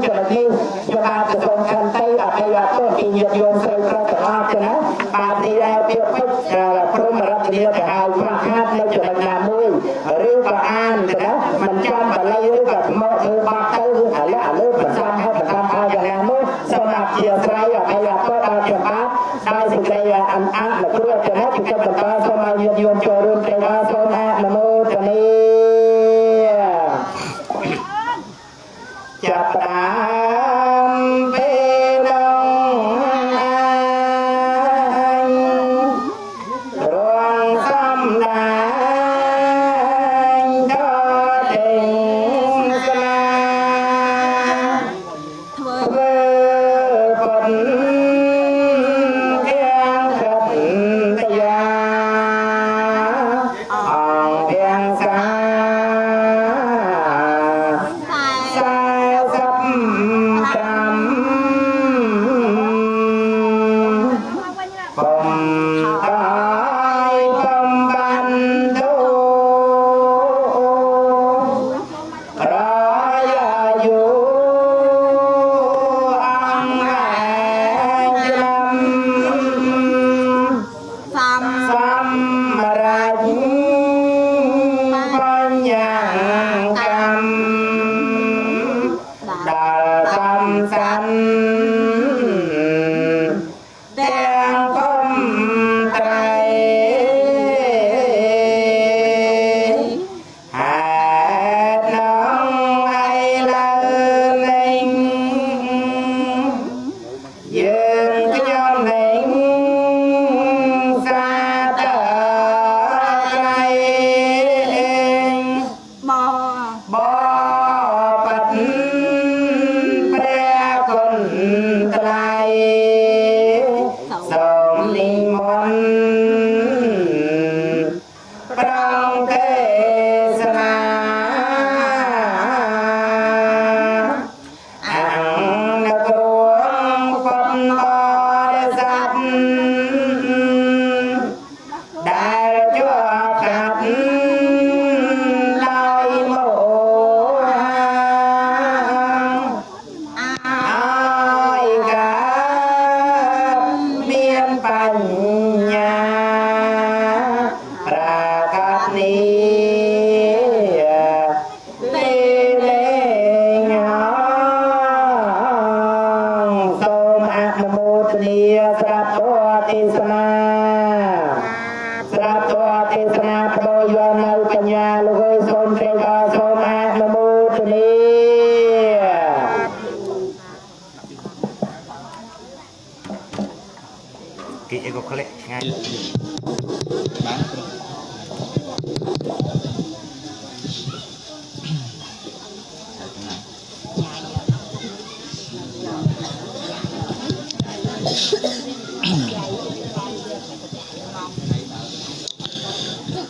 จะมาที่จะมาจะส่งคันไต้อภัยต้นปีนโยมใส่พระสงฆ์นะปาฏิแล้วเปียกพิษพระมรดกเดียวแต่เอามาคาดในจุดนามุ้ยเรื่องประอ่านนะมันจำแต่ละเรื่องกับมอเธอบาเตอร์อะไรเรื่องประจำให้ประจำพายางมุ้ยสมัครเชียร์ใครอภัยต้นอาจารย์ป้าได้สิ่งใดอันอันและก็จะให้จุดจำปาสมัยโยมโจรุนเทวาโซนะนโมตนีจัตตามเปลงรวงซ้ำได้ดอเด่งสนาเพื่อผลเพียงขัดตยาอ่องเพียงสา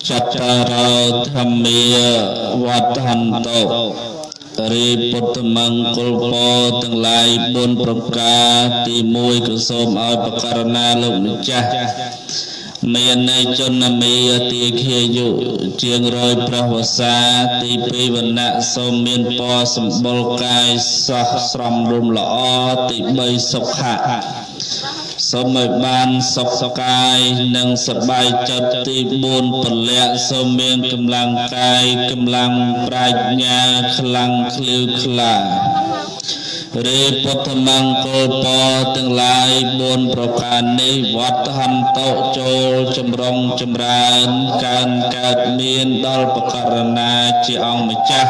จัตตาราธรรมีวัฏันโตรีปุตตมังกุลโปทั้งหลายบุญประกาศที่มวยกุศลเอาประการนาลุมิจักเมียในจนมีตีเขียอยู่เจียงรอยพระวสาตีปีวันณะสมเมียนปอสมบูรกายสักสรมรุมละอติใบสุขะสมัยบานสกกายนังสบายจัดตีบุญผลเละสมเมียนกำลังกายกำลังปราญญาคลังคลิวคลาเรปุตมังโกปอทั้งหลายบุญประการนี้วัดหันโตโจจำรงจำรานการเกิดเมียนดอลประการนาจีองมิจัก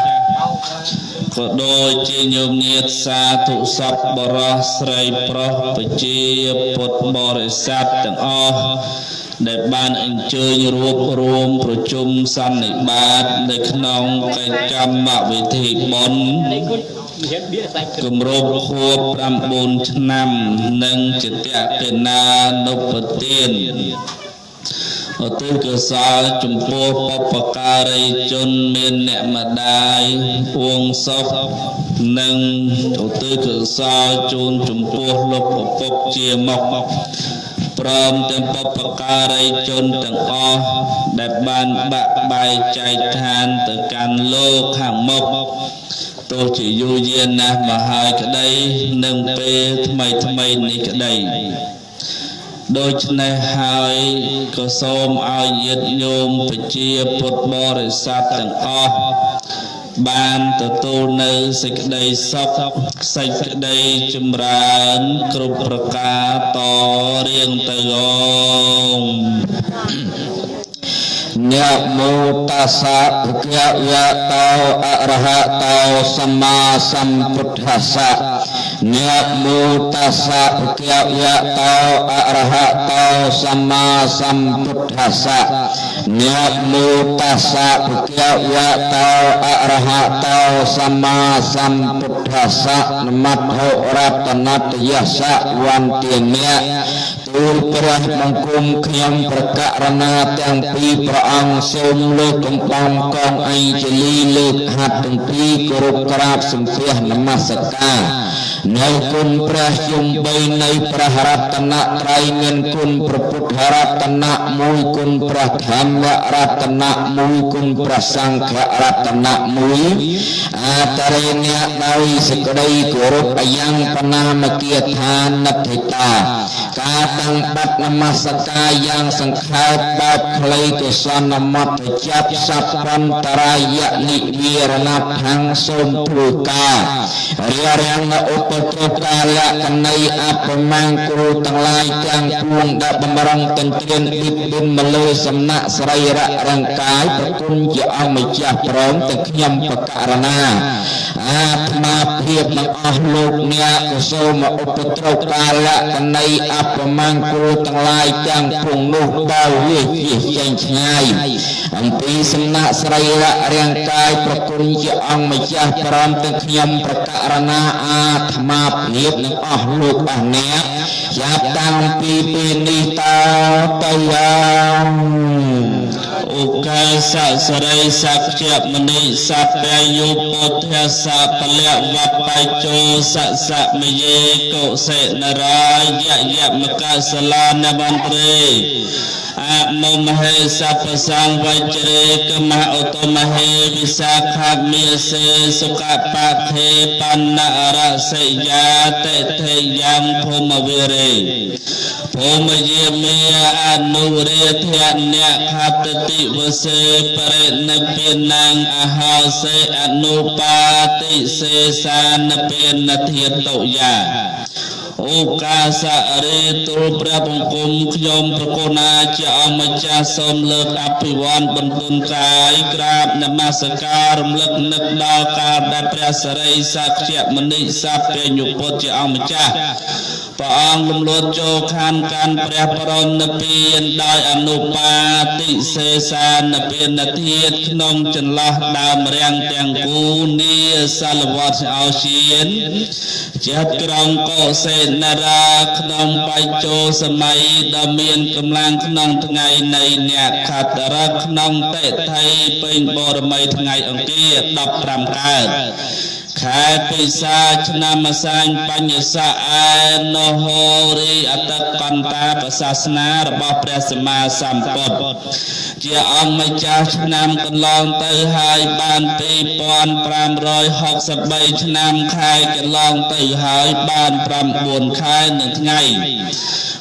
ก็โดยจีโยมเงียสาธุสัพบรสไรพระปจีพุทธบริษัทต่างอ้อได้บ้านอันเจยรวบรวมประชุมสันนิบาตในขนมกิจกรรมวิธีบนกลุ่มรบควบรำบุญชนำนังจิตยเป็นนานุปเตียนตุกษาจุมพูปปการิจนเมียนเนมาได้วงศพนังตุกษาจุนจุมพูลบปกเจียมกพร้อมเต็มปปการิจนต่างอ้อได้บานบะใบใจทานต่อการโลกห่างมก ទោះជាយូរយារណាស់មកហើយក្តីនឹងពេលថ្មីនេះក្តីដូច្នេះហើយក៏សូមឲ្យញាតិញោមប្រជាពុទ្ធបរិស័ទទាំងអស់បានទទួលនៅសេចក្តីសុខសេចក្តីចម្រើនគ្រប់ប្រការតរៀងទៅអងนะโมตัสสะภะคะวะโตอะระหะโตสัมมาสัมพุทธัสสะนะโมตัสสะภะคะวะโตอะระหะโตสัมมาสัมพุทธัสสะนะโมตัสสะภะคะวะโตอะระหะโตสัมมาสัมพุทธัสสะนะมัทโธรัตนัตยัสสะวันเตียเมะទូលព្រះបង្គំខ្ញុំប្រកាសណាទាំងពីរព្រះអង្គសូមលើកកំបងកងអញ្ជលីលើកហាត់ទាំងពីរគោរពក្រាបសំពះនមស្ការនៅគុណព្រះជុំបីនៃព្រះរតនត្រ័យមានគុណព្រះពុទ្ធរតនៈមួយគុណព្រះធម្មរតនៈមួយគុណព្រះសង្ឃរតនៈមួយអាតរេនៈដោយសេចក្តីគោរពអយ៉ាងបណាមគាថានតិតាការតាំងបាត់នមស្ការយ៉ាងសង្ខេបបែបខ្លីកុសលមត្តចាប់សัพពន្តរាយនិវិរណថាំងសូមធ្វើការរារាំងឧបទ្រពកាលកណីអបមាំងគ្រូទាំងឡាយទាំងពួងដែលបំរុងទន្ទ្រានបិទបិនមកលើសំណាក់ស្រីរៈរាងកាយប្រគុណជាអង្គម្ចាស់ព្រមទាំងខ្ញុំបករណាអាត្មាភាពទាំងអស់លោកអ្នកក៏សូមឧបទ្រពកាលកណីអបមាំងគ្រូទាំងឡាយទាំងពួងនោះបើវាជាចេញឆ្ងាយអំពីសំណាក់ស្រីរៈរាងកាយប្រគុណជាអង្គម្ចាស់ព្រមទាំងខ្ញុំប្រករណាអាត្មាភាពនឹងអស់លោកអស់អ្នកចាប់តាំងពីពេលនេះតទៅយ៉ាងឧកាសៈសរិស័ក្យមនិសព្យយុពុទ្ធសៈពលៈវបច្ចោសៈសៈមយេកុសេនរាយយមកសលានវន្ត្រេអមមហេសពសង្វជ្រេកមឧត្តមហេវិសាខមេសេសុខបខេបណ្ណរសិយាតិថេយ៉ាងភូមវិរេភូមយាមេអនុរាធនៈខតតិវសេបរិនិព្វានាងអហោសេអនុបាទិសេសានពេនធាតុយាឧកាសៈរិទូលព្រះបង្គំខ្ញុំប្រកណាជាអង្គម្ចាស់សូមលើកអភិវន្ទបន្ទន់កាយក្រាបនមស្ការរំលឹកនឹកដល់កាលដែលព្រះសរិស័ក្យមនិសព្យយុពុទ្ធជាអង្គម្ចាស់ព្រះអង្គលំលត់ចូលខណ្ឌកាន់ព្រះបរមនិព្វានដោយអនុបាទិសេសានពានធាតុក្នុងចន្លោះដើមរាំងទាំងគូនីសាលវត្តអោសៀនចិត្តក្រុងកុសេនរាក្នុងបច្ចោសម័យដ៏មានកម្លាំងក្នុងថ្ងៃនៃអ្នកខត្តរៈក្នុងតិថីពេញបរមីថ្ងៃអង្គារ15កើតខែពិសាឆ្នាំអសាញ់បញ្ញស័កឯនោហោរីអតកន្តាប្រសាសនារបស់ព្រះសម្មាសម្ពុទ្ធជាអង្គម្ចាស់ឆ្នាំកន្លងទៅហើយបាន2563ឆ្នាំខែកន្លងទៅហើយបាន9ខែនឹងថ្ងៃ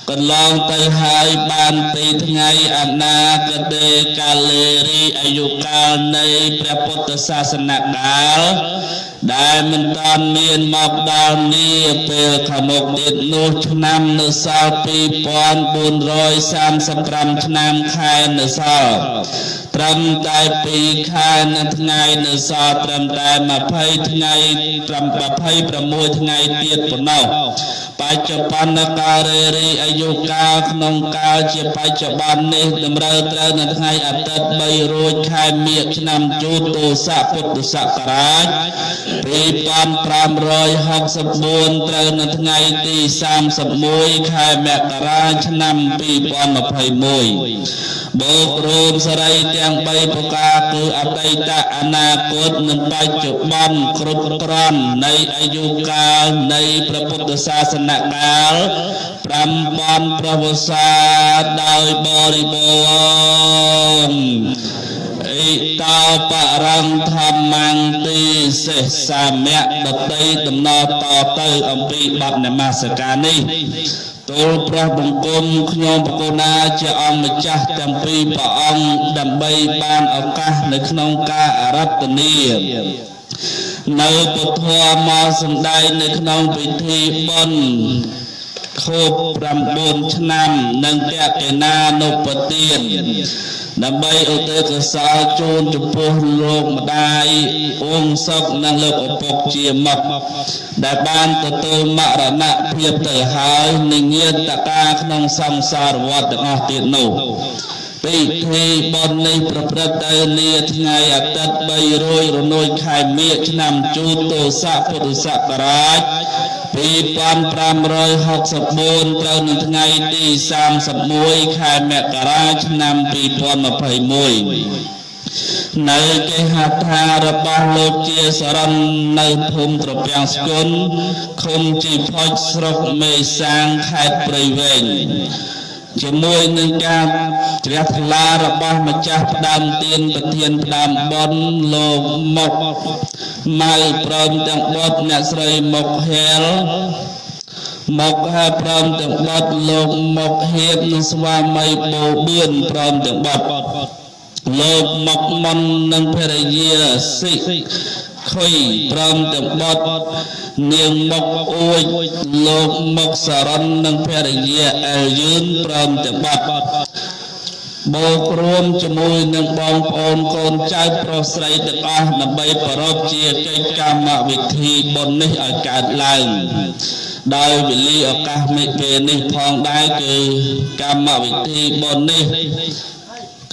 កន្លងទៅហើយបាន2ថ្ងៃអនាគតេកាលេរីអាយុកាលនៃព្រះពុទ្ធសាសនកាលដែលមិនតាន់មានមកដល់នេះពេលខាងមុខទៀតនោះឆ្នាំនៅសល់2435ឆ្នាំខែនៅសល់ត្រឹមតែ2ខែនៅថ្ងៃនៅសល់ត្រឹមតែ20ថ្ងៃ26ថ្ងៃទៀតប៉ុណ្ណោះបច្ចុប្បន្នកាលរីអាយុកាលក្នុងកាលជាបច្ចុប្បន្ននេះតម្រូវត្រូវនៅថ្ងៃអាទិត្យ3រោចខែមិញឆ្នាំជូតទស័កពុទ្ធសករាជ2564ត្រូវនៅថ្ងៃទី31ខែមករាឆ្នាំ2021បូករួមសរីទាំង3ប្រការគឺអតីតអនាគតនិងបច្ចុប្បន្នគ្រប់គ្រាន់នៃអាយុកាលនៃព្រះពុទ្ធសាសនកាល5000ព្រះវស្សាដោយបរិបូរណ៍អេ តោបរង្ធម្មង្ទីសេសាមៈដតីដំណើរតទៅអំពីបទនមស្ការនេះទូលព្រះបង្គំខ្ញុំបកូណាជាអង្គម្ចាស់ទាំងពីរព្រះអង្គដើម្បីបានឱកាសនៅក្នុងការអារាធនានៅពុទ្ធធម៌មកសម្ដែងនៅក្នុងពិធីបុណ្យខួប9ឆ្នាំនិងតេកេណានុបទានដើម្បីឧទ្ទិសកុសលជូនចំពោះលោកម្ដាយអ៊ុំសុកនិងលោកឪពុកជាមុខដែលបានទទួលមរណភាពទៅហើយនឹងញាតកាក្នុងសង្សារវដ្តទាំងអស់ទៀតនោះពិធីបុណ្យនេះប្រព្រឹត្តទៅនាថ្ងៃអាទិត្យ3រោចខែមិញឆ្នាំជូតទស័កពុទ្ធសករាជ2564ត្រូវនឹងថ្ងៃទី31ខែមករាឆ្នាំ2021នៅគេហដ្ឋានរបស់លោកជាសរណនៅភូមិត្រពាំងស្គនឃុំជីផុចស្រុកមេសាងខេត្តព្រៃវែងជាមួយនឹងការជ្រះថ្លារបស់ម្ចាស់ផ្ដើមទានប្រធានផ្ដើមបុណ្យលោកមុខម៉ៅព្រមទាំងបុត្រអ្នកស្រីមុខហែលមកហើយព្រមទាំងបុត្រលោកមុខហៀបនិងស្វាមីបូបឿនព្រមទាំងបុត្រលោកមុខមុននិងភរិយាសិខុយព្រមទាំងបុត្រនាងមុខអួយលោកមុខសរណនិងភរិយាអែលយឿនព្រមទាំងបុត្របូករួមជាមួយនឹងបងប្អូនកូនចៅប្រុសស្រីទាំងអស់ដើម្បីប្រពជាកិច្ចកម្មវិធីបុណ្យនេះឲ្យកើតឡើងដោយវេលាឱកាសមេពេលនេះផងដែរគឺកម្មវិធីបុណ្យនេះ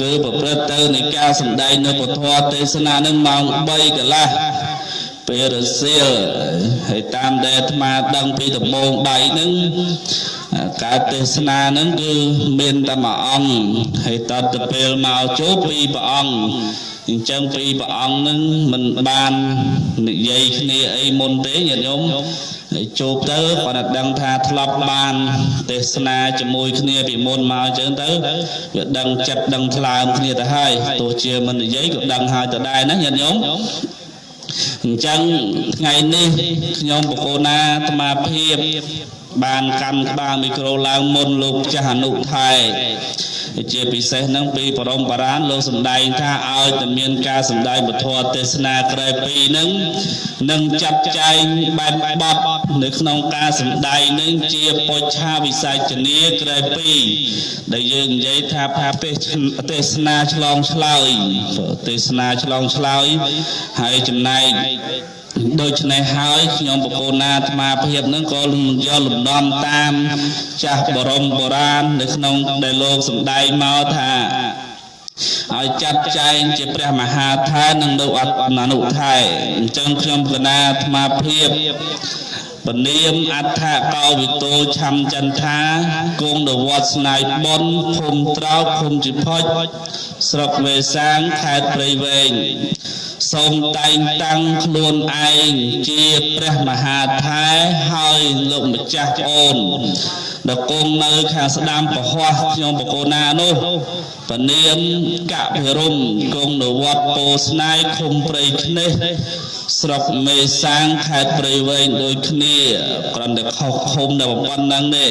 គឺប្រព្រឹត្តទៅនៃការសម្ដែងនៅពធទេសនានឹងម៉ោង3កន្លះពេលរសៀលហើយតាមដែលអាត្មាដឹងពីដំបងដៃនឹងការទេសនានឹងគឺមានតែមួយអង្គហើយតទៅពេលមកជួបពីព្រះអង្គអញ្ចឹងពីព្រះអង្គនឹងមិនបាននិយាយគ្នាអីមុនទេញាតិញោមហើយជួបទៅគាត់ដឹងថាធ្លាប់បានទេសនាជាមួយគ្នាពីមុនមកអញ្ចឹងទៅវាដឹងចិត្តដឹងថ្លើមគ្នាទៅហើយទោះជាមិននិយាយក៏ដឹងហើយទៅដែរណាញាតិញោមអញ្ចឹងថ្ងៃនេះខ្ញុំបកូណាអាត្មាភាពបានកាន់ក្បាលមីក្រូឡើងមុនលោកចាស់អនុថៃជាពិសេសនឹងពីបរមបារាណលោកសម្ដែងថាឲ្យតែមានការសម្ដែងពធទេសនាក្រែពីនឹងនឹងចាត់ចែងបែបបទនៅក្នុងការសម្ដែងនឹងជាពុច្ឆាវិស័យជនីក្រែពីដែលយើងនិយាយថាទេសនាឆ្លងឆ្លើយទេសនាឆ្លងឆ្លើយហើយចំណែកដូច្នេះហើយខ្ញុំបកូណាអាត្មាភាពនឹងក៏យកលំនាំតាមចាស់បរមបុរាណនៅក្នុងដែលលោកសម្ដែងមកថាឲ្យចាត់ចែងជាព្រះមហាថានិងនៅអនុថាអញ្ចឹងខ្ញុំបកូណាអាត្មាភាពពនាមអដ្ឋកោវិតោឆំចន្ទាគង់នៅវត្តស្នាយបុនភូមិត្រោកភូមិជីផុចស្រុកវេសាងខេត្តព្រៃវែងសូមតែងតាំងខ្លួនឯងជាព្រះមហាថាហើយលោកម្ចាស់ប្អូនដែលគង់នៅខាងស្ដាំប្រហោះខ្ញុំបកូណានោះពនាមកភិរមគង់នៅវត្តពោស្នាយឃុំព្រៃខ្នេះស្រុកមេសាងខេត្តព្រៃវែងដូចគ្នាគ្រាន់តែខុសឃុំតែប៉ុណ្្នឹងទេ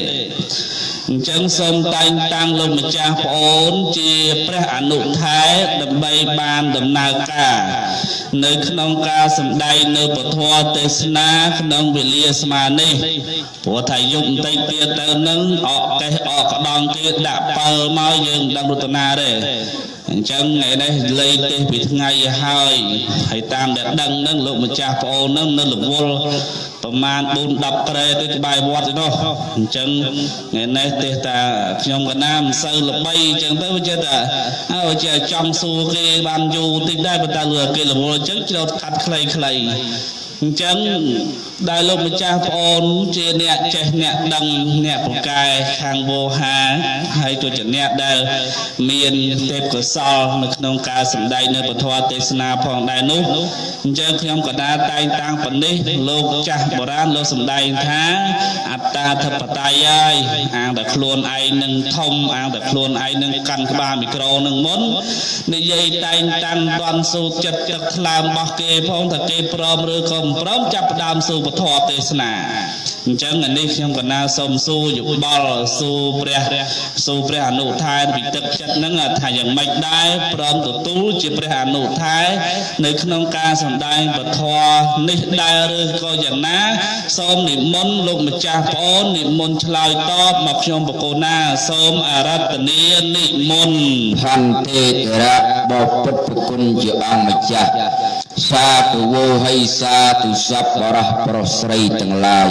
អញ្ចឹងសូមតែងតាំងលោកម្ចាស់ប្អូនជាព្រះអនុថាដើម្បីបានដំណើរការនៅក្នុងការសម្ដែងនៅពធទេសនាក្នុងវេលាស្មើនេះព្រោះថាយុគបន្តិចទៀតទៅនឹងអកកេះអកក្តងទៀតដាក់បើមកយើងមិនដឹងរតនាទេអញ្ចឹងថ្ងៃនេះលេខទេពីថ្ងៃហើយតាមដែលដឹងនឹងលោកម្ចាស់ប្អូននឹងនៅរវល់ប្រមាណ 4-10 ក្រែទៅក្បែរវត្តឯនោះអញ្ចឹងថ្ងៃនេះទេតាខ្ញុំកណាមិនសូវល្បីអញ្ចឹងទៅចេះតែឲ្យចេះចង់សួរគេបានយូរតិចដែរប៉ុន្តែលើគេរវល់អញ្ចឹងជ្រោតកាត់ខ្លីៗអញ្ចឹង ដែលលោកម្ចាស់ប្អូនជាអ្នកចេះអ្នកដឹងអ្នកប្រកែខាងវោហាហើយក៏ជាអ្នកដែលមានទេពកោសល្យនៅក្នុងការសម្ដែងនៅពធទេសនាផងដែរនោះអញ្ចឹងខ្ញុំក៏តែងតាំងប៉ុណ្នេះលោកចាស់បុរាណលោកសម្ដែងថាអត្តាធិបតេយ្យហើយអាងតែខ្លួនឯងនឹងធំអាងតែខ្លួនឯងនឹងកាន់ក្បាលមីក្រូនឹងមុននិយាយតែងតាំងដន់សូត្រចិត្តទឹកថ្លើមរបស់គេផងថាគេព្រមឬក៏មិនព្រមចាប់ផ្ដើមសូត្រពធទេសនាអញ្ចឹងនេះខ្ញុំកណាសូមសួរយោបល់សួរព្រះអនុថែពីទឹកចិត្តហ្នឹងថាយ៉ាងម៉េចដែរព្រមទទួលជាព្រះអនុថែនៅក្នុងការសម្ដែងពធនេះដែរឬក៏យ៉ាងណាសូមនិមន្តលោកម្ចាស់ប្អូននិមន្តឆ្លើយតបមកខ្ញុំបកូណាសូមអារាធនានិមន្តផន្តេរៈបពុទ្ធគុណជាអង្គម្ចាស់សាធុវោហិសាធុសពបរោះប្រុសស្រីទាំងឡាយ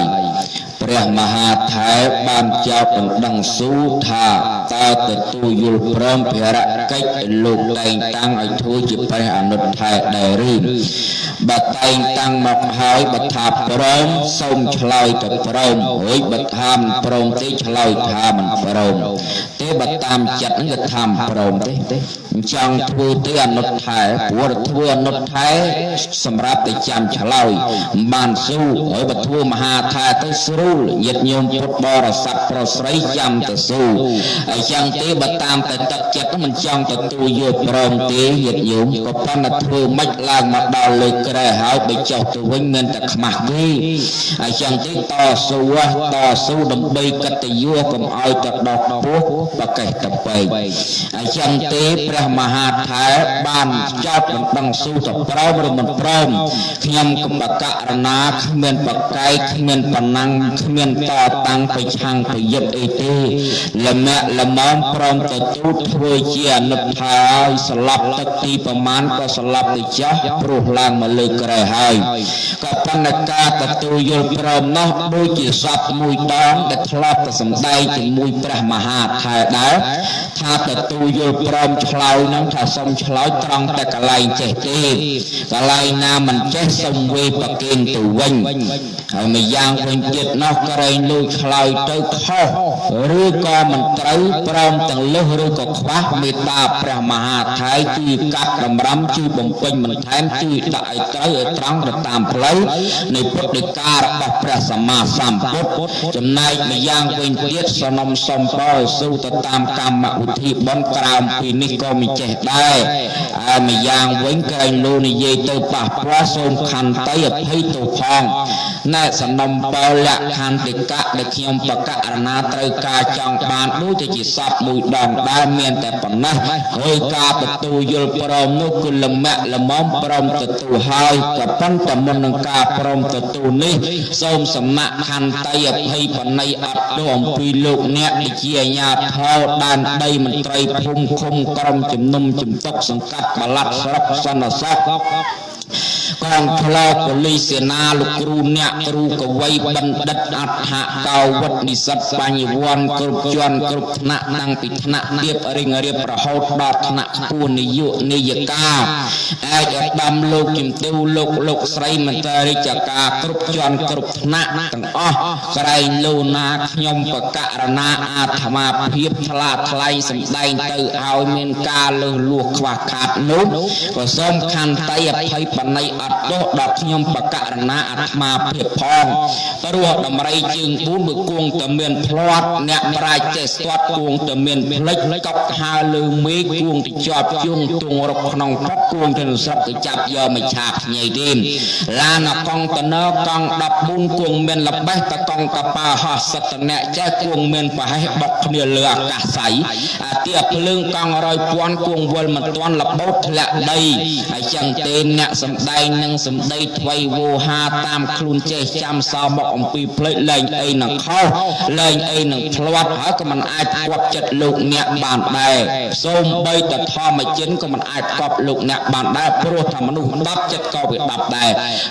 ព្រះមហាថែបានចោទដណ្ដឹងស៊ូថាតើទទួលយល់ព្រមភារកិច្ចលោកតែងតាំងឲ្យធ្វើជាព្រះអនុថែដែរឬបើតែងតាំងមកហើយបើថាព្រមសូមឆ្លើយទៅព្រមហើយបើថាមិនព្រមទេឆ្លើយថាមិនព្រមទេបើតាមចិត្តហ្នឹងគឺថាមិនព្រមទេចង់ធ្វើទេអនុថែព្រោះធ្វើអនុថែសម្រាប់តែចាំឆ្លើយមិនបានស៊ូហើយបើធ្វើមហាថែទៅស្រួលញាតិញោមពុទ្ធបរិស័ទប្រុសស្រីចាំទៅស៊ូហើយចឹងទេបើតាមតែទឹកចិត្តមិនចង់ទទួលយកព្រមទេញាតិញោមក៏ប៉ុន្តែធ្វើមិនឡើងមកដល់លើក្រែហើយបើចុះទៅវិញមានតែខ្មាស់គេហើយចឹងទេតស៊ូដើម្បីកតញ្ញូកុំឲ្យទៅដកពោះប្រកេះតពេកហើយចឹងទេព្រះមហាថែបានចោទមិនដឹងស៊ូទៅព្រមឬមិនព្រមខ្ញុំកុំបករណាគ្មានបកែកគ្មានប៉ុណ្ណាំងគ្មានតតាំងប្រឆាំងប្រយុទ្ធអីទេល្មាក់ល្មមព្រមទៅទូតធ្វើជាអនុថែឲ្យស្លាប់ទឹកទីប្រមាណក៏ស្លាប់ទៅចោះព្រោះឡើងមកលើក្រែហើយក៏ប៉ុន្តែការទទួលយល់ព្រមនោះដូចជាសពមួយដងដែលធ្លាប់ទៅសម្ដែងជាមួយព្រះមហាថែដែរថាទទួលយល់ព្រមឆ្លើយនឹងថាសូមឆ្លើយត្រង់តែកន្លែងចេះទេកន្លែងណាមិនចេះសូមវេប្រគិនទៅវិញហើយម្យ៉ាងវិញទៀតនោះក្រែងលួចឆ្លើយទៅខុសឬក៏មិនត្រូវព្រមទាំងលើសឬក៏ខ្វះមេត្តាព្រះមហាថែជួយកាត់តម្រាំជួយបំពេញបន្ថែមជួយដាក់ឲ្យត្រូវឲ្យត្រង់ទៅតាមផ្លូវនៃពុទ្ធដីការបស់ព្រះសម្មាសម្ពុទ្ធចំណែកម្យ៉ាងវិញទៀតសនំសំបោស៊ូទៅតាមកម្មវិធីបន់ក្រោមពីនេះក៏មិនចេះដែរហើយម្យ៉ាងវិញក្រែងលួនិយាយទៅប៉ះពាល់សូមខន្តីអភ័យទោសផងណែសនំបោលក្ខន្តិកៈដែលខ្ញុំបករណាត្រូវការចង់បានដូចជាសពមួយដងដែរមានតែប៉ុណ្ណេះហើយការទទួលយល់ព្រមនោះគឺលំមាក់លំមព្រមទទួលហើយក៏ប៉ុន្តែមុននឹងការព្រមទទួលនេះសូមសំណាក់ខន្តីអភ័យបណៃអត់ទោសអំពីលោកអ្នកដែលជាអាជ្ញាធរដែនដីមន្ត្រីភូមិឃុំក្រុមជំនុំជំតុកសង្កាត់បលាត់ស្រុកសន្និស័កកងផ្លោប៉ូលីសសេនាលោកគ្រូអ្នកគ្រូកវីបណ្ឌិតអដ្ឋកោវុឌ្ឍនិស្សិតបញ្ញវន្តគ្រប់ជាន់គ្រប់ថ្នាក់តាំងពីថ្នាក់រៀបរៀងរៀបរហូតដល់ថ្នាក់ខ្ពស់នាយកនាយិកាអាចឧត្តមលោកជំទាវលោកស្រីមន្ត្រីរាជការគ្រប់ជាន់គ្រប់ថ្នាក់ទាំងអស់ក្រែងលោណាខ្ញុំបករណាអាត្មាភាពថ្លាថ្លៃសម្ដែងទៅឲ្យមានការលើសលួសខ្វះខាតនោះក៏សូមខន្តីអភ័យបណៃអត់ទោសដល់ខ្ញុំបករណាអាត្មាភាពផងព្រោះដំរីជើង4បើគួងតែមានផ្លាត់អ្នកប្រាជ្ញចេះស្ទាត់គួងតែមានផ្លិចកប់ហើលើមេឃគួងទៅជាប់ជើងទងរកក្នុងផុតគួងទៅស្រុកទៅចាប់យកមកឆាបញ៉ៃទេឡានកង់តនកង់14គួងមានល្បេះតកង់កប៉ាហោះសិតអ្នកចេះគួងមានប្រហែសបុកគ្នាលើអាកាស័យអាទាភ្លើងកង់100,000គួងវល់មិនទាន់លបោតធ្លាក់ដីហើយចឹងទេអ្នកសំដែងនឹងសម្ដីថ្វីវោហាតាមខ្លួនចេះចាំសោមកអំពីផ្លេចលែងអីនឹងខុសលែងអីនឹងធ្លាត់ហើយក៏មិនអាចគាប់ចិត្តលោកអ្នកបានដែរសូម្បីតែធម្មជនក៏មិនអាចគាប់លោកអ្នកបានដែរព្រោះថាមនុស្ស10ចិត្តក៏វា10ដែរ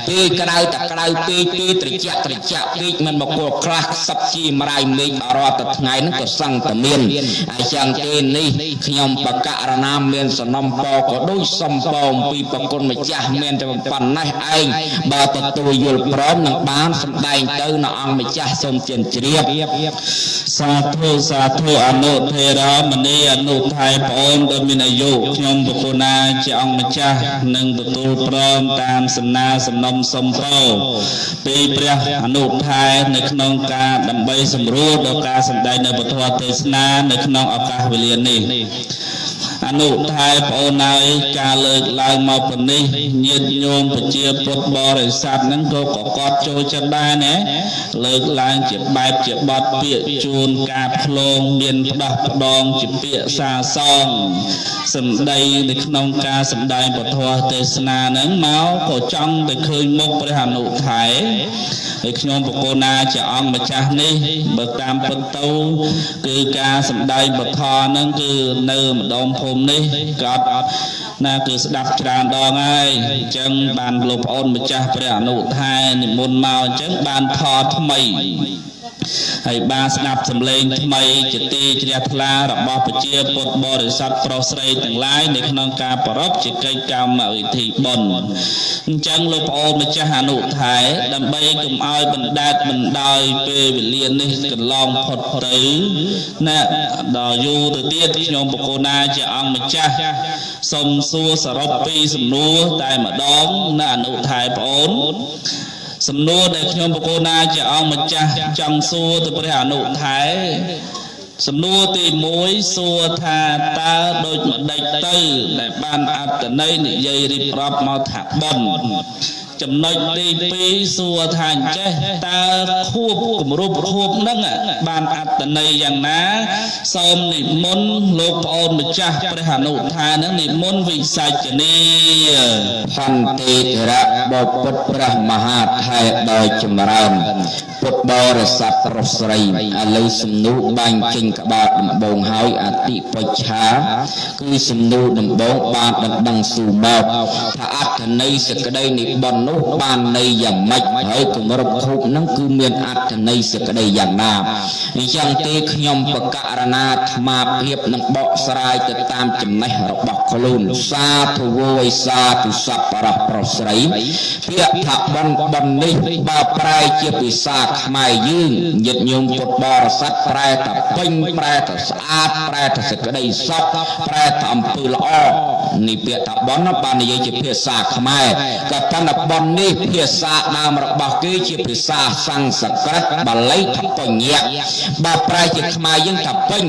ពេលក្តៅតែក្តៅពេកពេលត្រជាក់ពេកមិនមកគល់ខ្លះសឹកជីមរាយមេឃរាល់តែថ្ងៃហ្នឹងក៏សឹងតែមានហើយចឹងទេនេះខ្ញុំបករណាមានសំណពក៏ដូចសំពអំពីប្រគុណម្ចាស់ មានតែប៉ុណ្ណេះឯងបើទទួលយល់ព្រមនឹងបានសម្ដែងទៅនៅអង្គម្ចាស់សូមជឿនជ្រាបសាធុអនុថេរមនីអនុថៃប្អូនដែលមានអាយុខ្ញុំបកូណាជាអង្គម្ចាស់នឹងទទួលព្រមតាមសំណាសំណុំសុំប្រោពីព្រះអនុថៃនៅក្នុងការដើម្បីសម្រួលដល់ការសម្ដែងនៅពធទេសនានៅក្នុងឱកាសវេលានេះអនុថៃប្អូនហើយការលើកឡើងមកប៉ុណ្នេះញាតិញោមប្រជាពុទ្ធបរិស័ទហ្នឹងក៏កត់ចូលចិត្តដែរណាលើកឡើងជាបែបជាបទពាក្យជួនការផ្លងមានផ្ដោះផ្ដងជាពាក្យសាសងសម្ដីនៅក្នុងការសម្ដែងពធទេសនាហ្នឹងមកក៏ចង់ទៅឃើញមុខព្រះអនុថៃហើយខ្ញុំបកូណាជាអង្គម្ចាស់នេះបើតាមពិតទៅគឺការសម្ដែងពធហ្នឹងគឺនៅម្ដងភូមិនេះក៏ណាគឺស្ដាប់ច្រើនដងហើយអញ្ចឹងបានលោកប្អូនម្ចាស់ព្រះអនុថៃនិមន្តមកអញ្ចឹងបានថតថ្មីហើយបានស្ដាប់សម្លេងថ្មីជាទីជ្រះថ្លារបស់ប្រជាពុទ្ធបរិស័ទប្រុសស្រីទាំងឡាយនៅក្នុងការប្រារព្ធជាកិច្ចកម្មវិធីបុណ្យអញ្ចឹងលោកប្អូនម្ចាស់អនុថៃដើម្បីកុំឲ្យបណ្ដែតបណ្ដោយពេលវេលានេះកន្លងផុតទៅណាដល់យូរទៅទៀតខ្ញុំបកូណាជាអង្គម្ចាស់សូមសួរសរុបពីសំណួរតែម្ដងនៅអនុថៃប្អូនសំណួរដែលខ្ញុំបកូណាជាអង្គម្ចាស់ចង់សួរទៅព្រះអនុថៃសំណួរទី1សួរថាតើដូចម្ដេចទៅដែលបានអត្តន័យនិយាយរៀបរាប់មកថាបុណ្យចំណុចទី2សួរថាអញ្ចេះតើខួបគម្រប់ខួបហ្នឹងបានអត្តន័យយ៉ាងណាសូមនិមន្តលោកប្អូនម្ចាស់ព្រះអនុថៃហ្នឹងនិមន្តវិសាចនីផន្តិរៈបពុទ្ធព្រះមហាថៃដោយចម្រើនពុទ្ធបរិស័ទប្រុសស្រីឥឡូវសំណួរបាញ់ចេញក្បាលដំបងហើយអតិបច្ឆាគឺសំណួរដំបងបានដណ្ដឹងស៊ូមកថាអត្ថន័យសេចក្តីនិបត្តិនោះបានន័យយ៉ាងម៉េចហើយគម្រប់ខូបហ្នឹងគឺមានអត្ថន័យសេចក្តីយ៉ាងណាអញ្ចឹងទេខ្ញុំបកករណាអាត្មាភាពនឹងបកស្រាយទៅតាមចំណេះរបស់ខ្លួនសាធុវយសាធុសប្បុរសប្រុសស្រីពាក្យថាបននេះបើប្រែជាភាសាខ្មែរយើងញាតិញោមពុទ្ធបរិស័ទប្រែថាពេញប្រែថាស្អាតប្រែថាសេចក្តីសុខប្រែថាអំពើល្អនេះពាក្យថាបនបាននិយាយជាភាសាខ្មែរក៏ប៉ុន្តែបននេះភាសាដើមរបស់គេជាភាសាសំស្ក្រឹតបាលីថាបញ្ញៈបើប្រែជាខ្មែរយើងថាពេញ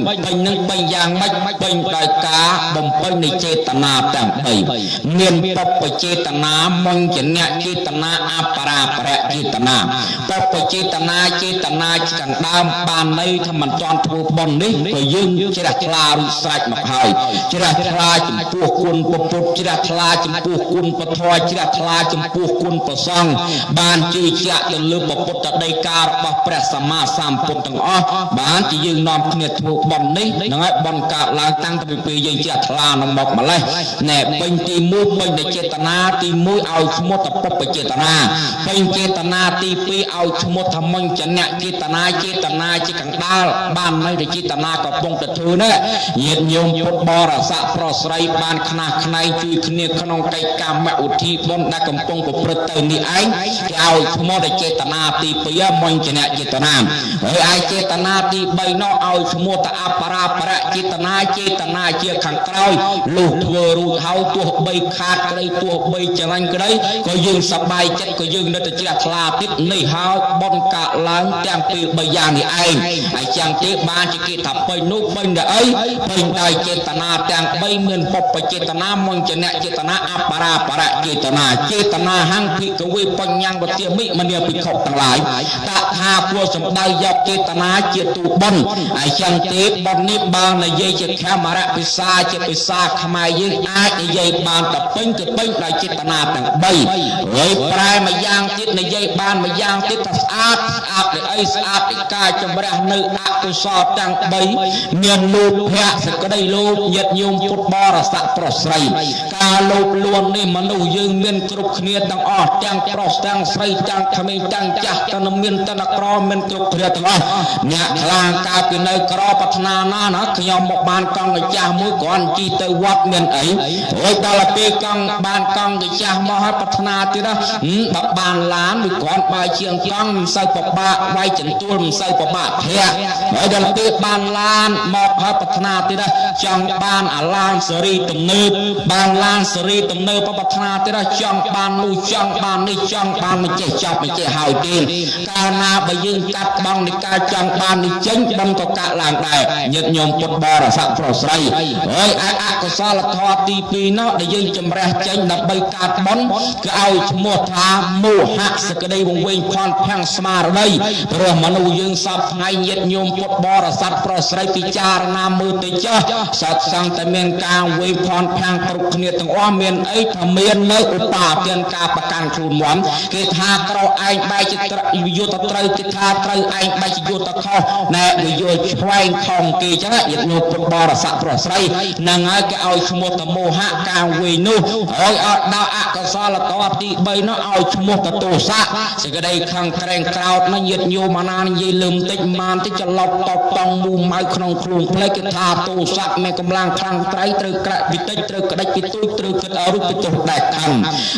នឹងពេញយ៉ាងម៉េចពេញដោយការបំពេញនៃចេតនាទាំង3មានបព្វចេតនាមញ្ញៈចេតនាអបរាបរៈចេតនាបព្វចេតនាចេតនាកណ្ដើមបានន័យថាមិនទាន់ធ្វើបុណ្យនេះក៏យើងជ្រះថ្លារួចស្រេចមកហើយជ្រះថ្លាចំពោះគុណពុទ្ធជ្រះថ្លាចំពោះគុណពធជ្រះថ្លាចំពោះគុណព្រះសង្ឃបានជឿជាក់ទៅលើពុទ្ធដីការបស់ព្រះសម្មាសម្ពុទ្ធទាំងអស់បានជាយើងនាំគ្នាធ្វើបុណ្យនេះហ្នឹងហើយបុណ្យកើតឡើងតាំងពីពេលយើងជ្រះថ្លានឹងមកម្លេះណែពេញទី1ពេញតែចេតនាទី1ឲ្យឈ្មោះតពុទ្ធចេតនាពេញចេតនាទី2ឲ្យឈ្មោះធម្មញ្ញៈចេតនាជាកណ្ដាលបានន័យថាចេតនាកំពុងតែធ្វើនេះញាតិញោមពុទ្ធបរិស័ទប្រុសស្រីបានខ្នះខ្នែងជួយគ្នាក្នុងកិច្ចកម្មឧទ្ទិសបុណ្យដែលកំពុងប្រព្រឹត្តទៅនេះឯងគេឲ្យឈ្មោះតែចេតនាទី2មញ្ញៈចេតនាហើយឯចេតនាទី3នោះឲ្យឈ្មោះតែអបរាបរៈចេតនាជាខាងក្រោយលុះធ្វើរួចហើយទោះបីខាតក្តីទោះបីចរាញ់ក្តីក៏យើងសប្បាយចិត្តក៏យើងនៅតែជ្រះថ្លាទៀតនេះហើយបុណ្យកើតឡើងទាំងពីរ3យ៉ាងនេះឯងហើយចាំងទេបានជាគេថាពេញនោះពេញតែអីពេញដោយចេតនាទាំង3មានបព្វចេតនាមញ្ញៈចេតនាអបរាបរៈចេតនាហង្ភិកវេបញ្ញវតិមិមនាភិក្ខុទាំងឡាយតថាគួរសំដៅយកចេតនាជាទូបុណ្យហើយចឹងទេបុណ្យនេះបាននិយាយជាខមរៈភាសាជាភាសាខ្មែរយើងអាចនិយាយបានតែពេញគឺពេញដោយចេតនាទាំង3ហើយប្រែម្យ៉ាងទៀតនិយាយបានម្យ៉ាងទៀតថាស្អាតពីអីស្អាតពីការចម្រះនៅអកុសលទាំង3មានលោភៈសេចក្តីលោភញាតិញោមពុទ្ធបរិស័ទប្រុសស្រីការលោភលួងនេះមនុស្សយើងមានគ្រប់គ្នាទាំង ទាំងអស់ទាំងប្រុសទាំងស្រីទាំងក្មេងទាំងចាស់ទាំងមានទាំងក្រមានគ្រប់គ្រាទាំងអស់អ្នកខ្លាកាលពីនៅក្រប្រាថ្នាណាណាខ្ញុំមកបានកង់កាចាស់មួយគ្រាន់ជីទៅវត្តមានអីរួចដល់ពេលកង់បានកង់កាចាស់មកហើយប្រាថ្នាទៀតណាបើបានឡានមួយគ្រាន់បើជាងកង់មិនសូវពិបាកវាយចន្ទួលមិនសូវពិបាកធាក់ហើយដល់ពេលបានឡានមកហើយប្រាថ្នាទៀតណាចង់បានអាឡានសេរីទំនើបបានឡានសេរីទំនើបប្រាថ្នាទៀតណាចង់បាននោះចង់បាននេះចង់បានមិនចេះចប់មិនចេះហើយទេកាលណាបើយើងកាត់បងនៃការចង់បាននេះចេញដឹងក៏កាក់ឡើងដែរញាតិញោមពុទ្ធបរិស័ទប្រុសស្រីហើយអាចអកុសលធម៌ទី2នោះដែលយើងជំរះចេញដើម្បីកាត់បុណ្យគឺឲ្យឈ្មោះថាមោហៈសក្តីវង្វេងផនភាំងស្មារតីព្រោះមនុស្សយើងសពថ្ងៃញាតិញោមពុទ្ធបរិស័ទប្រុសស្រីពិចារណាមើលទៅចុះសត្វសង្ឃតែមានការវេងផនភាំងគ្រប់គ្នាទាំងអស់មានអីថាមាននៅឧបាទានការប្រកាន់ខ្លួនមន់គេថាក្រឯងបែរជាយុទ្ធត្រូវគេថាត្រូវឯងបែរជាយុទ្ធខុសណែវាយល់ឆ្វែងខំគេចឹងញាតិញោមពុទ្ធបរិស័ទប្រុសស្រីនឹងហើយគេឲ្យឈ្មោះតមោហៈការវេងនោះហើយឲ្យដល់អកុសលធម៌ទី3នោះឲ្យឈ្មោះតទោសៈសេចក្តីខឹងក្រែងក្រោតណាញាតិញោមអាណានិយាយលឹមតិចបានតិចច្រឡប់តបតង់មូម៉ៅក្នុងខ្លួនផ្លេចគេថាទោសៈមានកម្លាំងខ្លាំងត្រៃត្រូវក្រាក់ពីតិចត្រូវក្តិចពីទូចត្រូវគិតឲ្យរូបពីទោសដែកខឹង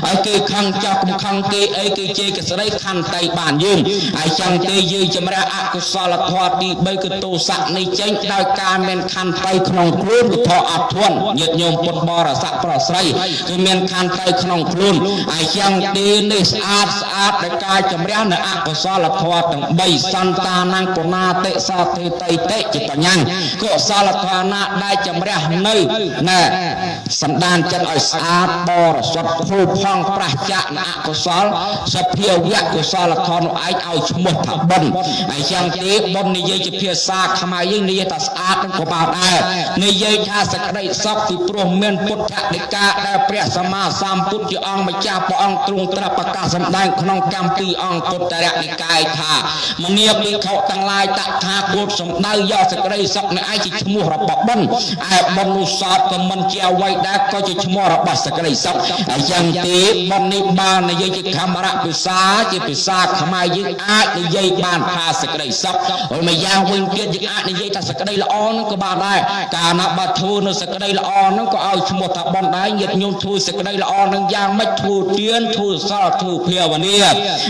ហើយគេខឹងចាស់កំខឹងគេអីគេជេរគេស្ដីខណ្ឌតៃបានយើងហើយចឹងទេយើងជំរះអកុសលធម៌ទី3គឺទោសៈនេះចេញដោយការមានខណ្ឌតៃក្នុងខ្លួនគឺធម៌អត់ធន់ញាតិញោមពុទ្ធបរិស័ទប្រុសស្រីគឺមានខណ្ឌតៃក្នុងខ្លួនហើយចឹងទេនេះស្អាតដោយការជំរះនៅអកុសលធម៌ទាំង3សន្តានពុណាតិសោទេតៃតិជាបញ្ញាកុសលធម៌ណាដែលជំរះនៅណែសន្តានចិត្តឲ្យស្អាតបរិសុទ្ធភូផង់ប្រះចាក់អកុសលសភាវៈកុសលធម៌នោះឯងឲ្យឈ្មោះថាបុណ្យហើយចឹងទេបុណ្យនិយាយជាភាសាខ្មែរយើងនិយាយថាស្អាតក៏បានដែរនិយាយថាសេចក្តីសុខពីព្រោះមានពុទ្ធដីកាដែលព្រះសម្មាសម្ពុទ្ធជាអង្គម្ចាស់ព្រះអង្គទ្រង់ត្រាស់ប្រកាសសម្ដែងក្នុងកម្មពីអង្គពុទ្ធរនិកាយថាមនាភិក្ខុទាំងឡាយតថាគតសម្ដៅយកសេចក្តីសុខនេះឯងជាឈ្មោះរបស់បុណ្យឯបុណ្យនោះសតក៏មិនជាអ្វីដែរក៏ជាឈ្មោះរបស់សេចក្តីសុខហើយយ៉ាងទេបុណ្យនេះបាននិយាយជាខមរៈភាសាជាភាសាខ្មែរយើងអាចនិយាយបានថាសេចក្តីសុខហើយមួយយ៉ាងវិញទៀតយើងអាចនិយាយថាសេចក្តីល្អនោះក៏បានដែរកាលណាបើធ្វើនៅសេចក្តីល្អនោះក៏ឲ្យឈ្មោះថាបុណ្យដែរញាតិញោមធ្វើសេចក្តីល្អនឹងយ៉ាងម៉េចធ្វើទានធ្វើសិលធ្វើភាវនា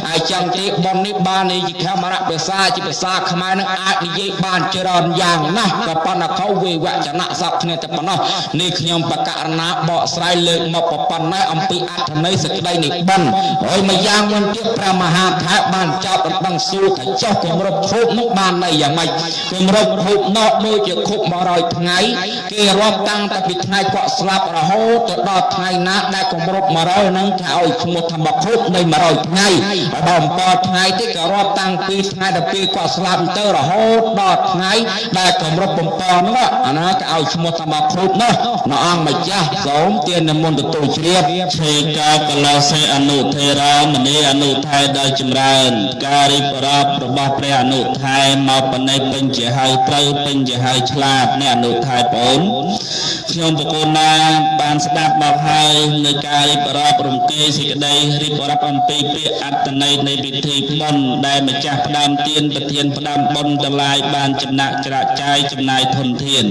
ហើយចឹងទេបុណ្យនេះបាននិយាយជាខមរៈភាសាជាភាសាខ្មែរនឹងអាចនិយាយបានច្រើនយ៉ាងណាស់ក៏ប៉ុន្តែខុសវេវចនៈសពគ្នាតែប៉ុណ្ណោះនេះខ្ញុំបកករណាបកស្រាយលើកមកប៉ុណ្ណេះអំពីអត្ថន័យសេចក្តីនេះបុណ្យហើយមួយយ៉ាងវិញទៀតព្រះមហាថេរបានចោទដណ្ដឹងសួរថាចុះគម្រប់ភពនោះបានន័យយ៉ាងម៉េចគម្រប់ភពនោះដូចជាខុប100ថ្ងៃគេរាប់តាំងតែពីថ្ងៃគាត់ស្លាប់រហូតទៅដល់ថ្ងៃណាដែលគម្រប់100ហ្នឹងគេឲ្យឈ្មោះថាមកខុបនៃ100ថ្ងៃហើយដល់7ថ្ងៃទៀតក៏រាប់តាំងពីថ្ងៃដល់ពេលគាត់ស្លាប់ទៅរហូតដល់ថ្ងៃដែលគម្រប់7នោះអាណាគេឲ្យឈ្មោះថាមកខុបនោះព្រះអង្គម្ចាស់សូមទាននិមន្តទទួលជ្រាបឆេកាកលសេអនុធេរាមនីអនុថែដោយចម្រើនការរៀបរាប់របស់ព្រះអនុថែមកបណៃពេញជាហើយត្រូវពេញជាហើយឆ្លាតអ្នកអនុថែបង ខ្ញុំបកូនណាបានស្ដាប់មកហើយនៅការរៀបរាប់រំគេសេចក្តីរៀបរាប់អំពីពាក្យអត្តន័យនៃពិធីបុណ្យដែលម្ចាស់ផ្ដាំទានប្រធានផ្ដាំបុណ្យទាំងឡាយបានចំណាក់ច្រាក់ចាយចំណាយធនធាន